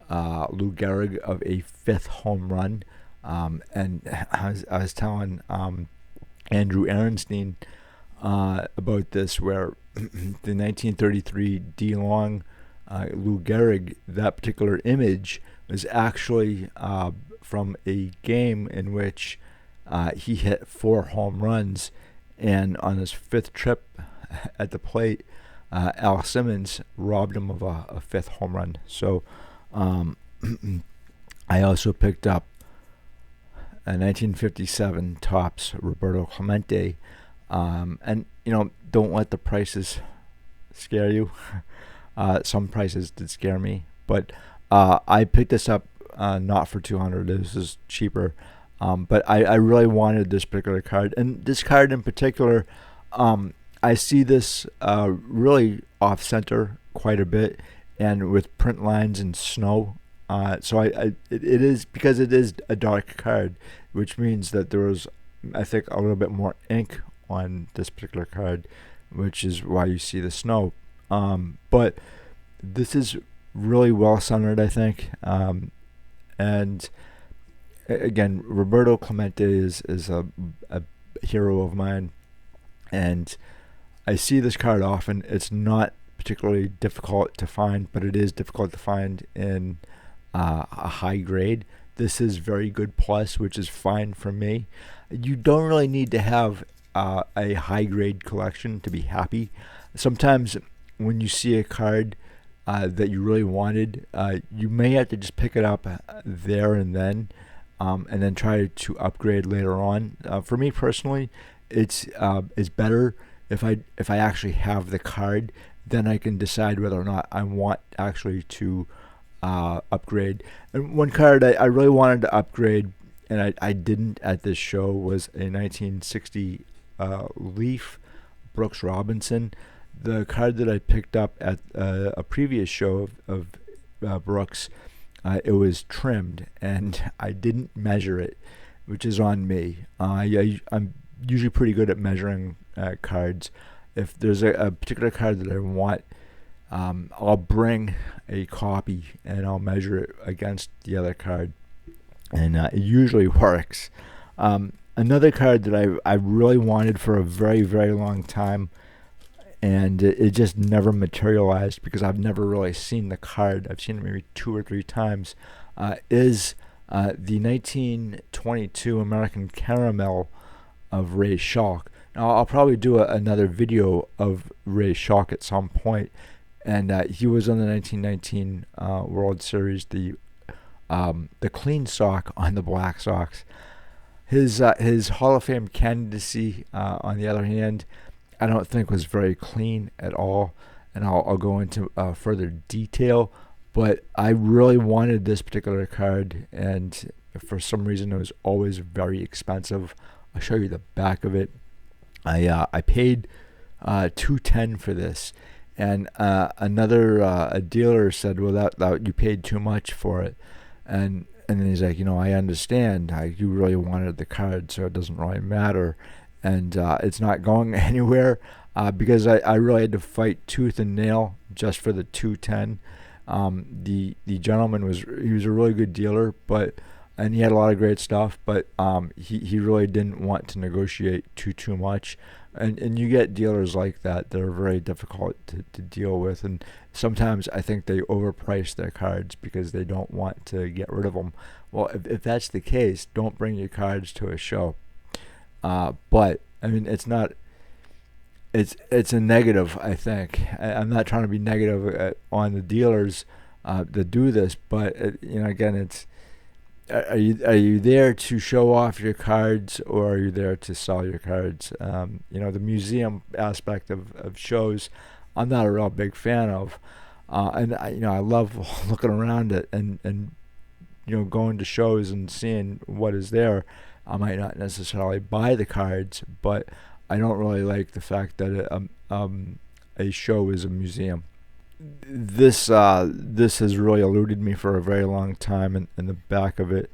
Lou Gehrig of a 5th home run. And I was telling Andrew Ehrenstein about this, where the 1933 DeLong Lou Gehrig, that particular image was actually from a game in which he hit 4 home runs, and on his 5th trip at the plate, Al Simmons robbed him of a 5th home run. So I also picked up a 1957 Topps Roberto Clemente, and don't let the prices scare you. Some prices did scare me, but I picked this up not for $200. This is cheaper, but I really wanted this particular card, and this card in particular, I see this really off center quite a bit, and with print lines and snow. So it is, because it is a dark card, which means that there was I think, a little bit more ink on this particular card, which is why you see the snow. But this is really well centered, I think. And again, Roberto Clemente is a hero of mine, and I see this card often. It's not particularly difficult to find, but it is difficult to find in a high grade. This is very good plus, which is fine for me. You don't really need to have a high grade collection to be happy. Sometimes when you see a card that you really wanted, you may have to just pick it up there and then try to upgrade later on. For me personally, it's better if I actually have the card. Then I can decide whether or not I want actually to upgrade. And one card I really wanted to upgrade, and I didn't at this show, was a 1960 Leaf Brooks Robinson. The card that I picked up at a previous show of Brooks, it was trimmed, and I didn't measure it, which is on me. I'm usually pretty good at measuring cards. If there's a particular card that I want, I'll bring a copy and I'll measure it against the other card, and it usually works. Another card that I really wanted for a very, very long time, and it just never materialized because I've never really seen the card. I've seen it maybe 2 or 3 times, is the 1922 American Caramel of Ray Schalk. Now, I'll probably do another video of Ray Schalk at some point, and he was on the 1919 World Series, the clean sock on the Black Sox. His Hall of Fame candidacy, on the other hand, I don't think was very clean at all, and I'll go into further detail. But I really wanted this particular card, and for some reason it was always very expensive. I'll show you the back of it. I paid $210 for this, and another a dealer said, "Well, that you paid too much for it," and then he's like, "I understand. You really wanted the card, so it doesn't really matter, and it's not going anywhere." Because I really had to fight tooth and nail just for the $210. The gentleman was a really good dealer, and he had a lot of great stuff, but he really didn't want to negotiate too much. And you get dealers like that are very difficult to deal with, and sometimes I think they overprice their cards because they don't want to get rid of them. Well, if that's the case, don't bring your cards to a show. But I mean, it's a negative, I think. I'm not trying to be negative on the dealers that do this, but again, it's are you there to show off your cards, or are you there to sell your cards? The museum aspect of shows, I'm not a real big fan of, and I love looking around it and going to shows and seeing what is there. I might not necessarily buy the cards, but I don't really like the fact that a show is a museum. This has really eluded me for a very long time in the back of it.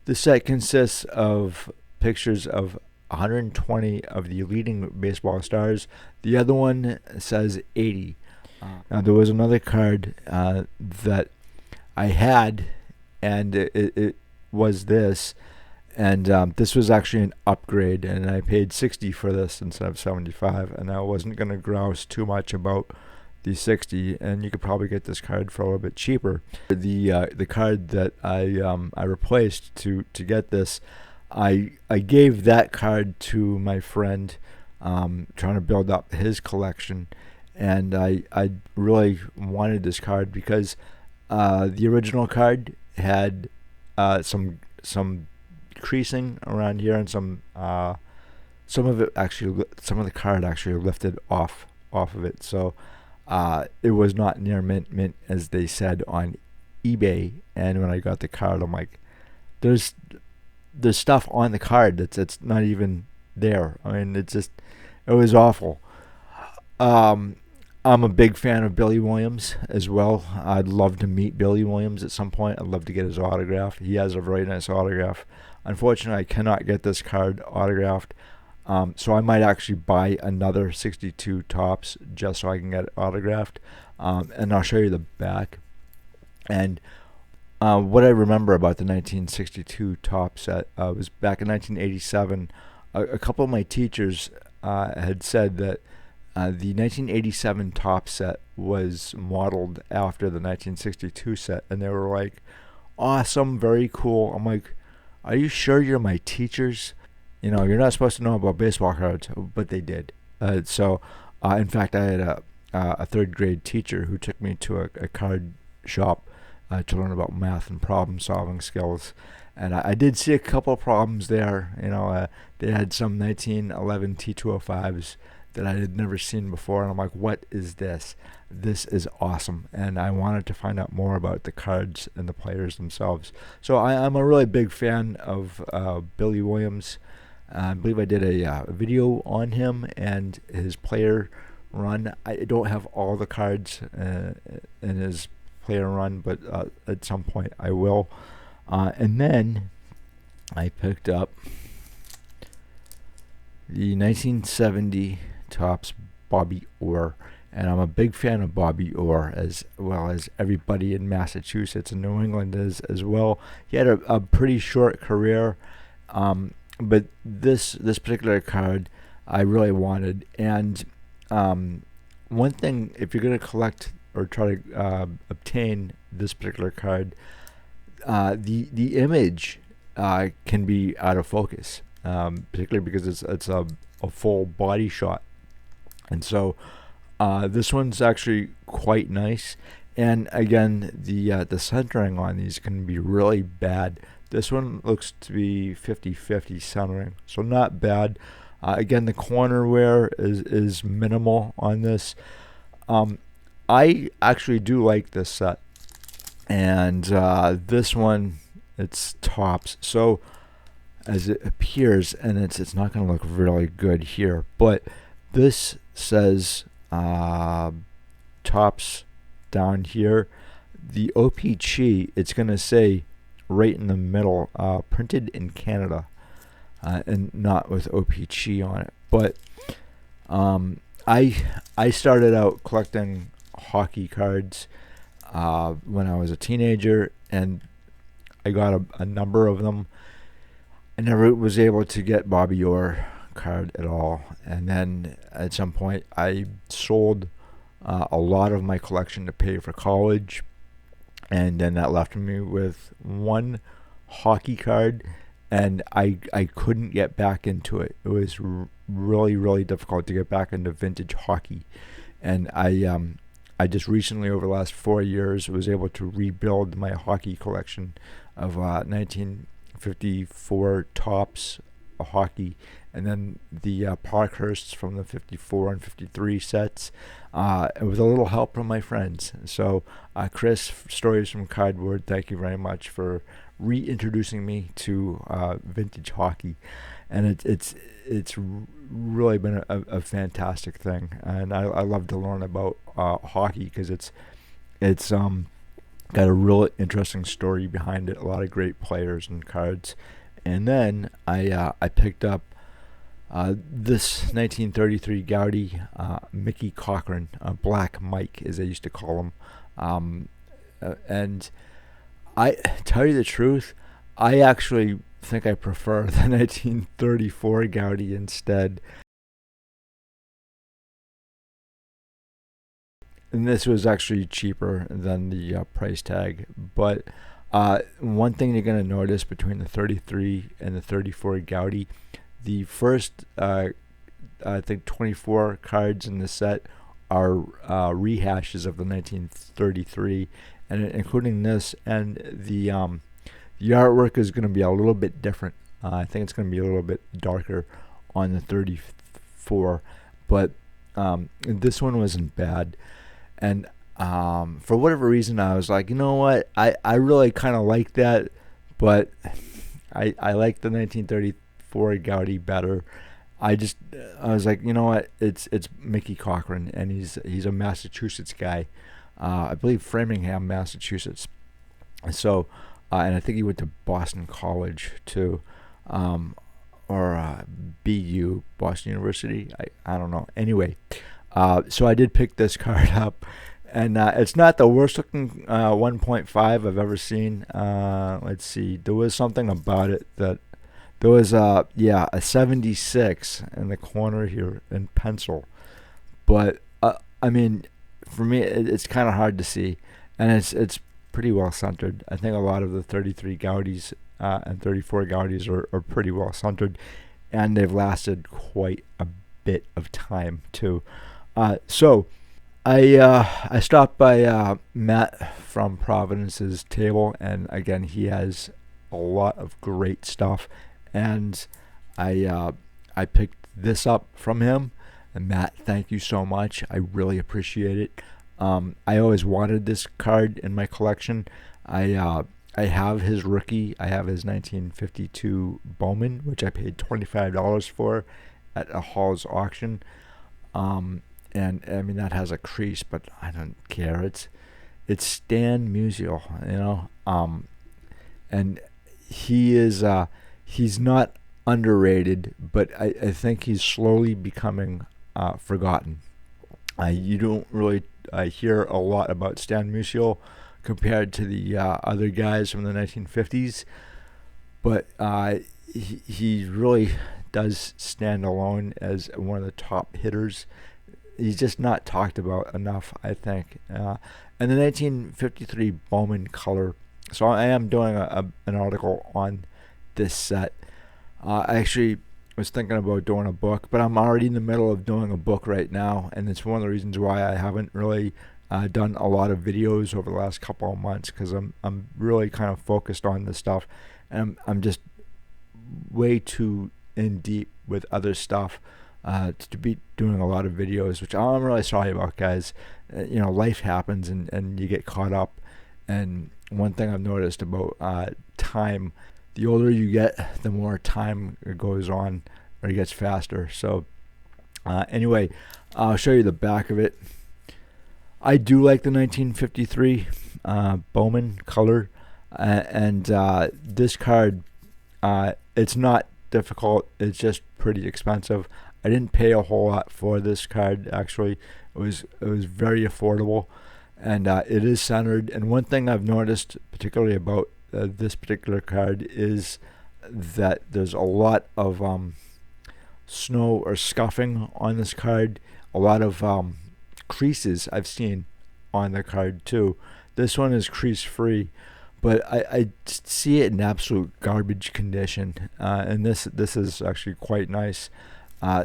The set consists of pictures of 120 of the leading baseball stars. The other one says 80. Now, there was another card that I had, and it was this. And this was actually an upgrade, and I paid $60 for this instead of $75, and I wasn't going to grouse too much about the $60, and you could probably get this card for a little bit cheaper. The card that I replaced to get this, I gave that card to my friend, trying to build up his collection, and I really wanted this card because the original card had some creasing around here, and some of the card actually lifted off of it, so it was not near mint as they said on eBay. And when I got the card, I'm like, there's stuff on the card that's not even there. I mean, it was awful. I'm a big fan of Billy Williams as well. I'd love to meet Billy Williams at some point. I'd love to get his autograph. He has a very nice autograph. Unfortunately, I cannot get this card autographed. So I might actually buy another 62 Topps just so I can get it autographed. And I'll show you the back. And what I remember about the 1962 Topps set was back in 1987. A couple of my teachers had said that the 1987 Topps set was modeled after the 1962 set, and they were like, awesome, very cool. I'm like, are you sure you're my teachers? You know, you're not supposed to know about baseball cards, but they did. In fact, I had a third grade teacher who took me to a card shop to learn about math and problem solving skills. And I did see a couple problems there. You know, they had some 1911 T205s that I had never seen before. And I'm like, what is this? This is awesome. And I wanted to find out more about the cards and the players themselves. So I'm a really big fan of Billy Williams. I believe I did a video on him and his player run. I don't have all the cards in his player run, but at some point I will. And then I picked up the 1970 Topps Bobby Orr, and I'm a big fan of Bobby Orr, as well as everybody in Massachusetts and New England is as well. He had a pretty short career, but this particular card I really wanted. And one thing, if you're going to collect or try to obtain this particular card, the image can be out of focus, particularly because it's a full body shot. And so this one's actually quite nice. And again, the centering on these can be really bad. This one looks to be 50-50 centering, so not bad. Again, the corner wear is minimal on this. I actually do like this set. And this one, it's Topps. So as it appears, and it's not going to look really good here, but this says Topps down here. The OPC, it's going to say right in the middle, printed in Canada, and not with OPC on it. But I started out collecting hockey cards when I was a teenager, and I got a number of them. I never was able to get Bobby Orr card at all, and then at some point I sold a lot of my collection to pay for college, and then that left me with one hockey card, and I couldn't get back into it. It was really difficult to get back into vintage hockey, and I just recently, over the last 4 years, was able to rebuild my hockey collection of 1954 Topps hockey, and then the Parkhursts from the 54 and 53 sets, with a little help from my friends. So Chris, Stories from Cardboard, thank you very much for reintroducing me to vintage hockey, and it's really been a fantastic thing, and I love to learn about hockey because it's got a real interesting story behind it, a lot of great players and cards. And then I picked up this 1933 Gowdy Mickey Cochran, Black Mike as they used to call him, and I tell you the truth, I actually think I prefer the 1934 Gowdy instead. And this was actually cheaper than the price tag. But one thing you're going to notice between the 33 and the 34 Gowdy, the first, I think, 24 cards in the set are rehashes of the 1933, and including this, and the artwork is going to be a little bit different. I think it's going to be a little bit darker on the 34, but this one wasn't bad. And for whatever reason, I was like, you know what, I really kind of like that, but I like the 1934 Gowdy better. I was like, you know what, it's Mickey Cochran, and he's a Massachusetts guy, I believe Framingham, Massachusetts. So and I think he went to Boston College too. um, or BU, Boston University. I don't know. Anyway, so I did pick this card up, and it's not the worst looking 1.5 I've ever seen. Let's see. There was something about it that there was a 76 in the corner here in pencil, but I mean, for me it's kind of hard to see, and it's pretty well centered. I think a lot of the 33 Gaudis and 34 Gaudis are pretty well centered, and they've lasted quite a bit of time too. So I stopped by Matt from Providence's table, and again he has a lot of great stuff, and I picked this up from him. And Matt, thank you so much. I really appreciate it. I always wanted this card in my collection. I have his rookie. I have his 1952 Bowman, which I paid $25 for at a Hall's auction. And I mean that has a crease, but I don't care. It's Stan Musial, you know. And he's not underrated, but I think he's slowly becoming forgotten. You don't really hear a lot about Stan Musial compared to the other guys from the 1950s, but he really does stand alone as one of the top hitters. He's just not talked about enough, I think. And the 1953 Bowman color. So I am doing an article on this set. I actually was thinking about doing a book, but I'm already in the middle of doing a book right now, and it's one of the reasons why I haven't really done a lot of videos over the last couple of months, because I'm really kind of focused on this stuff, and I'm just way too in deep with other stuff to be doing a lot of videos, which I'm really sorry about, guys. You know, life happens, and you get caught up. And one thing I've noticed about time, the older you get, the more time goes on, or it gets faster. So anyway, I'll show you the back of it. I do like the 1953 Bowman color, and this card, it's not difficult. It's just pretty expensive. I didn't pay a whole lot for this card. Actually, it was very affordable, and it is centered. And one thing I've noticed, particularly about this particular card, is that there's a lot of snow or scuffing on this card. A lot of creases I've seen on the card too. This one is crease free, but I see it in absolute garbage condition, and this is actually quite nice.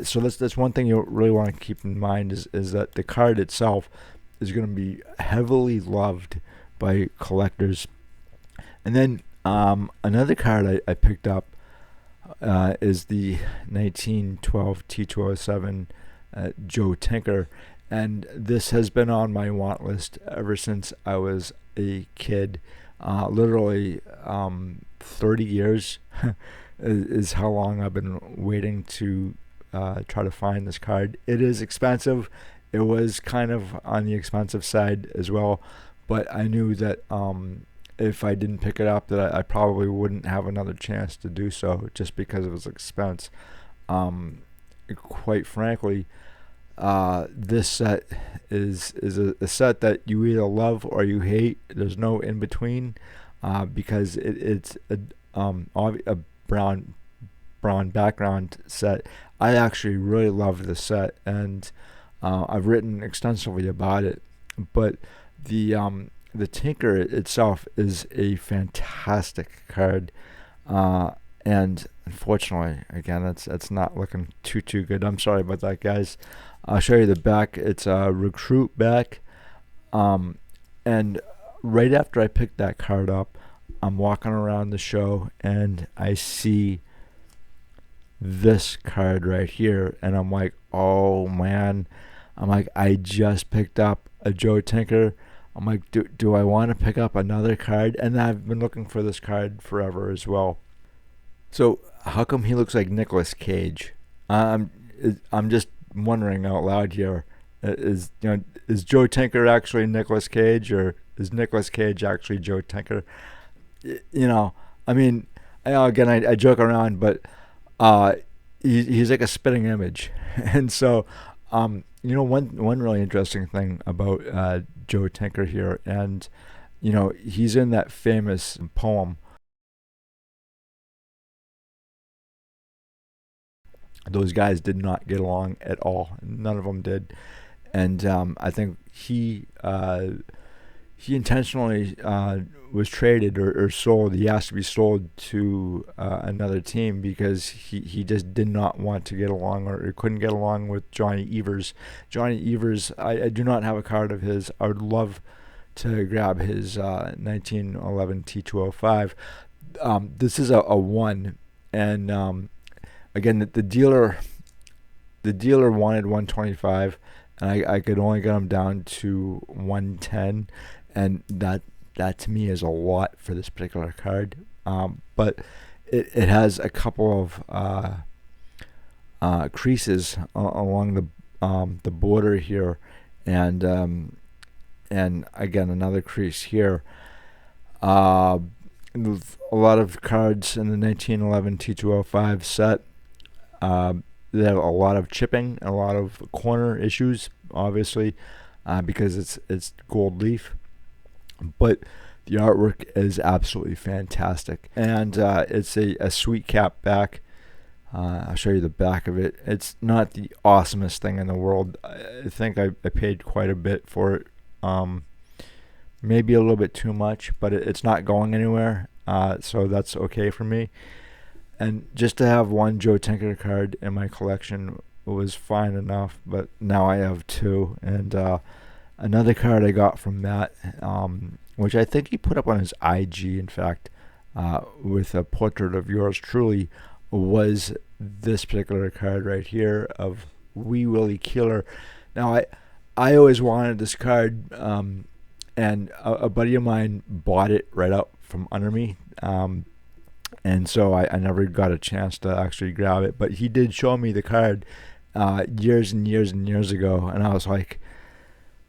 So that's one thing you really want to keep in mind, is that the card itself is going to be heavily loved by collectors. And then another card I picked up is the 1912 T207 Joe Tinker, and this has been on my want list ever since I was a kid. Literally 30 years is how long I've been waiting to try to find this card. It is expensive. It was kind of on the expensive side as well, but I knew that if I didn't pick it up, that I probably wouldn't have another chance to do so, just because of its expense. Quite frankly, this set is a set that you either love or you hate. There's no in between, because it's a brown background set. I actually really love this set, and I've written extensively about it. But the Tinker itself is a fantastic card, and unfortunately, again, it's not looking too good. I'm sorry about that, guys. I'll show you the back. It's a recruit back, and right after I picked that card up, I'm walking around the show and I see this card right here, and I'm like, oh man. I'm like, I just picked up a Joe Tinker. I'm like, do I want to pick up another card? And I've been looking for this card forever as well. So how come he looks like Nicolas Cage? I'm just wondering out loud here. Is Joe Tinker actually Nicolas Cage, or is Nicolas Cage actually Joe Tinker? I mean, again, I joke around, but uh, he's like a spitting image. And so, one really interesting thing about Joe Tinker here, and he's in that famous poem. Those guys did not get along at all. None of them did, and I think he intentionally was traded or sold. He asked to be sold to another team because he just did not want to get along, or couldn't get along with Johnny Evers. Johnny Evers, I do not have a card of his. I would love to grab his 1911 T205. This is a one, and again, the dealer wanted 125, and I could only get him down to 110, and that to me is a lot for this particular card. But it has a couple of creases along the border here, and again another crease here. A lot of cards in the 1911 T205 set. They have a lot of chipping, a lot of corner issues, obviously, because it's gold leaf. But the artwork is absolutely fantastic, and it's a sweet cap back. I'll show you the back of it. It's not the awesomest thing in the world. I think I paid quite a bit for it. Maybe a little bit too much, but it's not going anywhere, so that's okay for me. And just to have one Joe Tinker card in my collection was fine enough, but now I have two. And another card I got from Matt, which I think he put up on his IG, in fact, with a portrait of yours truly, was this particular card right here of Wee Willie Keeler. Now, I always wanted this card, and a buddy of mine bought it right out from under me. And so I never got a chance to actually grab it, but he did show me the card years and years and years ago, and I was like,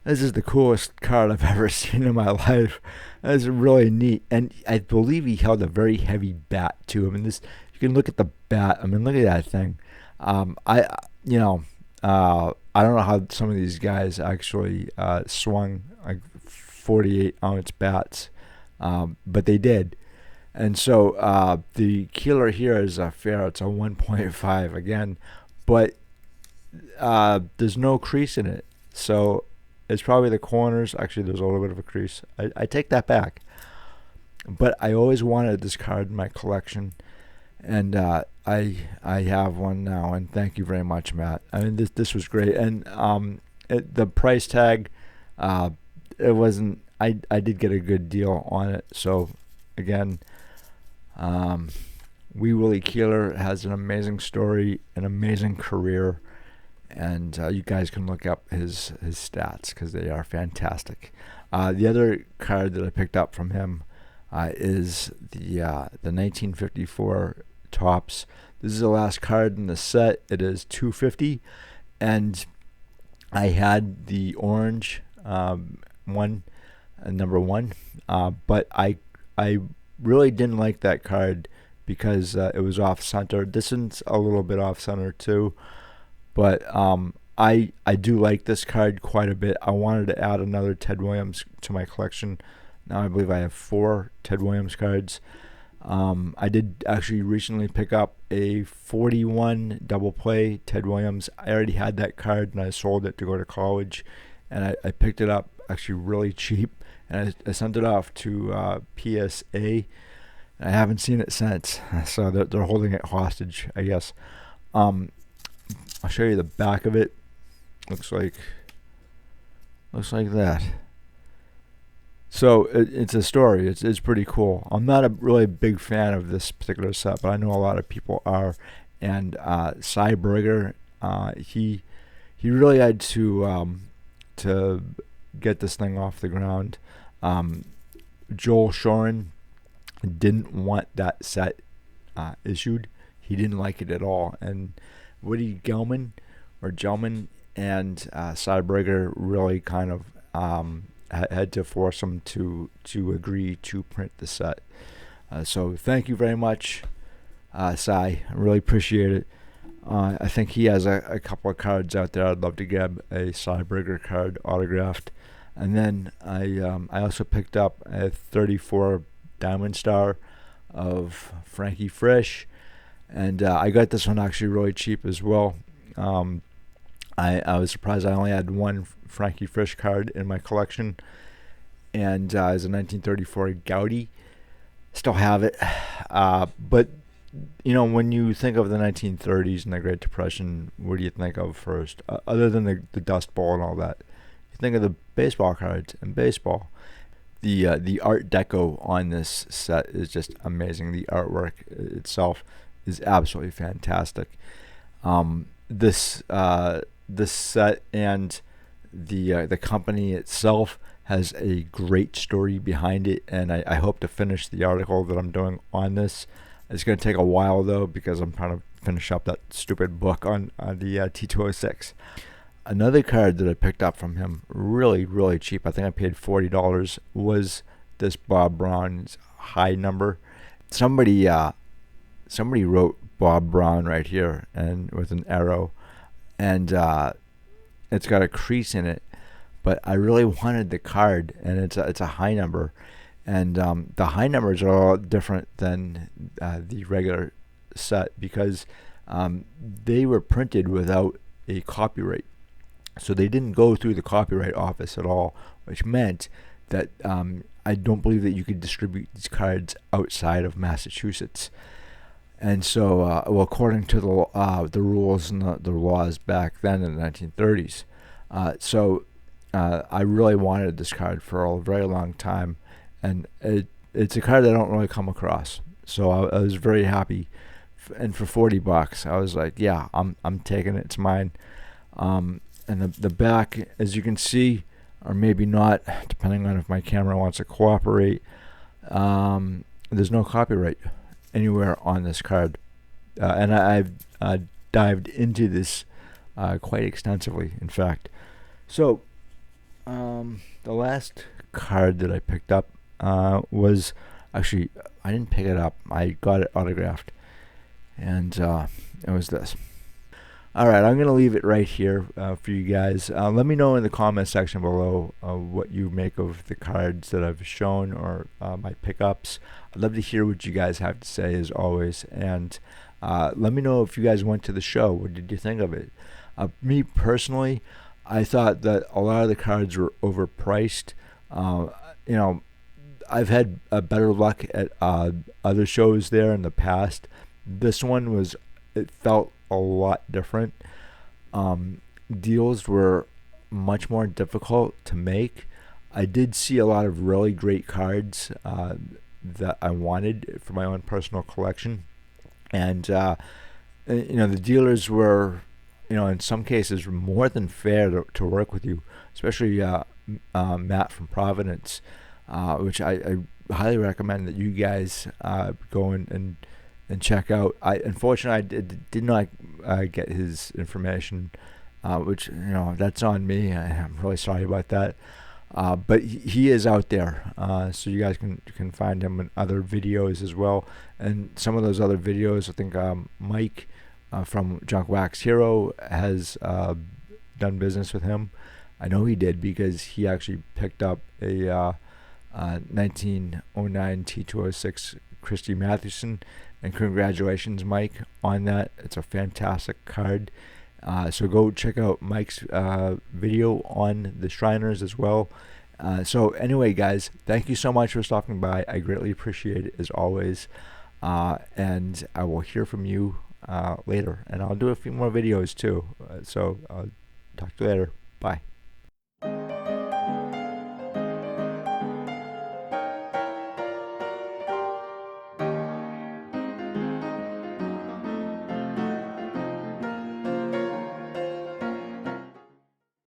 this is the coolest card I've ever seen in my life. It's really neat, and I believe he held a very heavy bat too. I mean, this, you can look at the bat. I mean, look at that thing. I don't know how some of these guys actually swung like 48-ounce bats, but they did. And so the Keeler here is a fair. It's a 1.5 again, but there's no crease in it. So it's probably the corners. Actually, there's a little bit of a crease. I take that back. But I always wanted this card in my collection, and I have one now. And thank you very much, Matt. I mean, this was great. And the price tag, it wasn't. I did get a good deal on it. So again. Wee Willie Keeler has an amazing story, an amazing career, and you guys can look up his stats because they are fantastic. The other card that I picked up from him is the 1954 Topps. This is the last card in the set. It is 250, and I had the orange one, number one, but I really didn't like that card because it was off center. This one's a little bit off center too, but I do like this card quite a bit. I wanted to add another Ted Williams to my collection. Now I believe I have 4 Ted Williams cards. I did actually recently pick up a 41 double play Ted Williams. I already had that card and I sold it to go to college, and I picked it up actually really cheap, and I sent it off to PSA. I haven't seen it since, so they're holding it hostage, I guess. I'll show you the back of it. Looks like that. So it's a story. It's pretty cool. I'm not a really big fan of this particular set, but I know a lot of people are. And Cy Berger, he really had to get this thing off the ground. Joel Shorin didn't want that set issued. He didn't like it at all. And Woody Gelman and Cy Berger really kind of had to force him to agree to print the set. So thank you very much, Cy. I really appreciate it. I think he has a couple of cards out there. I'd love to get a Cy Brigger card autographed. And then I also picked up a 34 Diamond Star of Frankie Frisch, and I got this one actually really cheap as well. I was surprised I only had one Frankie Frisch card in my collection, and it's a 1934 Gaudi. Still have it, but when you think of the 1930s and the Great Depression, what do you think of first? Other than the Dust Bowl and all that, you think of the baseball cards and baseball. The Art Deco on this set is just amazing. The artwork itself is absolutely fantastic. This set and the company itself has a great story behind it, and I hope to finish the article that I'm doing on this. It's going to take a while though, because I'm trying to finish up that stupid book on the T206. Another card that I picked up from him, really, really cheap, I think I paid $40, was this Bob Brown's high number. Somebody wrote Bob Brown right here, and with an arrow, and it's got a crease in it. But I really wanted the card, and it's a high number, and the high numbers are all different than the regular set, because they were printed without a copyright. So they didn't go through the copyright office at all, which meant that I don't believe that you could distribute these cards outside of Massachusetts. And so, according to the rules and the laws back then in the 1930s, I really wanted this card for a very long time, and it's a card that I don't really come across. So I was very happy, and for $40, I was like, yeah, I'm taking it. It's mine. And the back, as you can see, or maybe not, depending on if my camera wants to cooperate, there's no copyright anywhere on this card. And I've dived into this quite extensively, in fact. So, the last card that I picked up was, actually, I didn't pick it up. I got it autographed. And it was this. Alright, I'm going to leave it right here for you guys. Let me know in the comment section below what you make of the cards that I've shown, or my pickups. I'd love to hear what you guys have to say, as always. And let me know if you guys went to the show. What did you think of it? Me personally, I thought that a lot of the cards were overpriced. I've had better luck at other shows there in the past. This one it felt a lot different. Deals were much more difficult to make. I did see a lot of really great cards that I wanted for my own personal collection, and the dealers were, in some cases, more than fair to work with you, especially Matt from Providence, which I highly recommend that you guys go and check out. Unfortunately, I did not get his information, which that's on me. I'm really sorry about that. But he is out there, so you guys can find him in other videos as well. And some of those other videos, I think Mike from Junk Wax Hero has done business with him. I know he did, because he actually picked up a 1909 T206 Christy Mathewson. And congratulations, Mike, on that. It's a fantastic card. So go check out Mike's video on the Shriners as well. So anyway, guys, thank you so much for stopping by. I greatly appreciate it, as always. And I will hear from you later. And I'll do a few more videos too. So I'll talk to you later. Bye.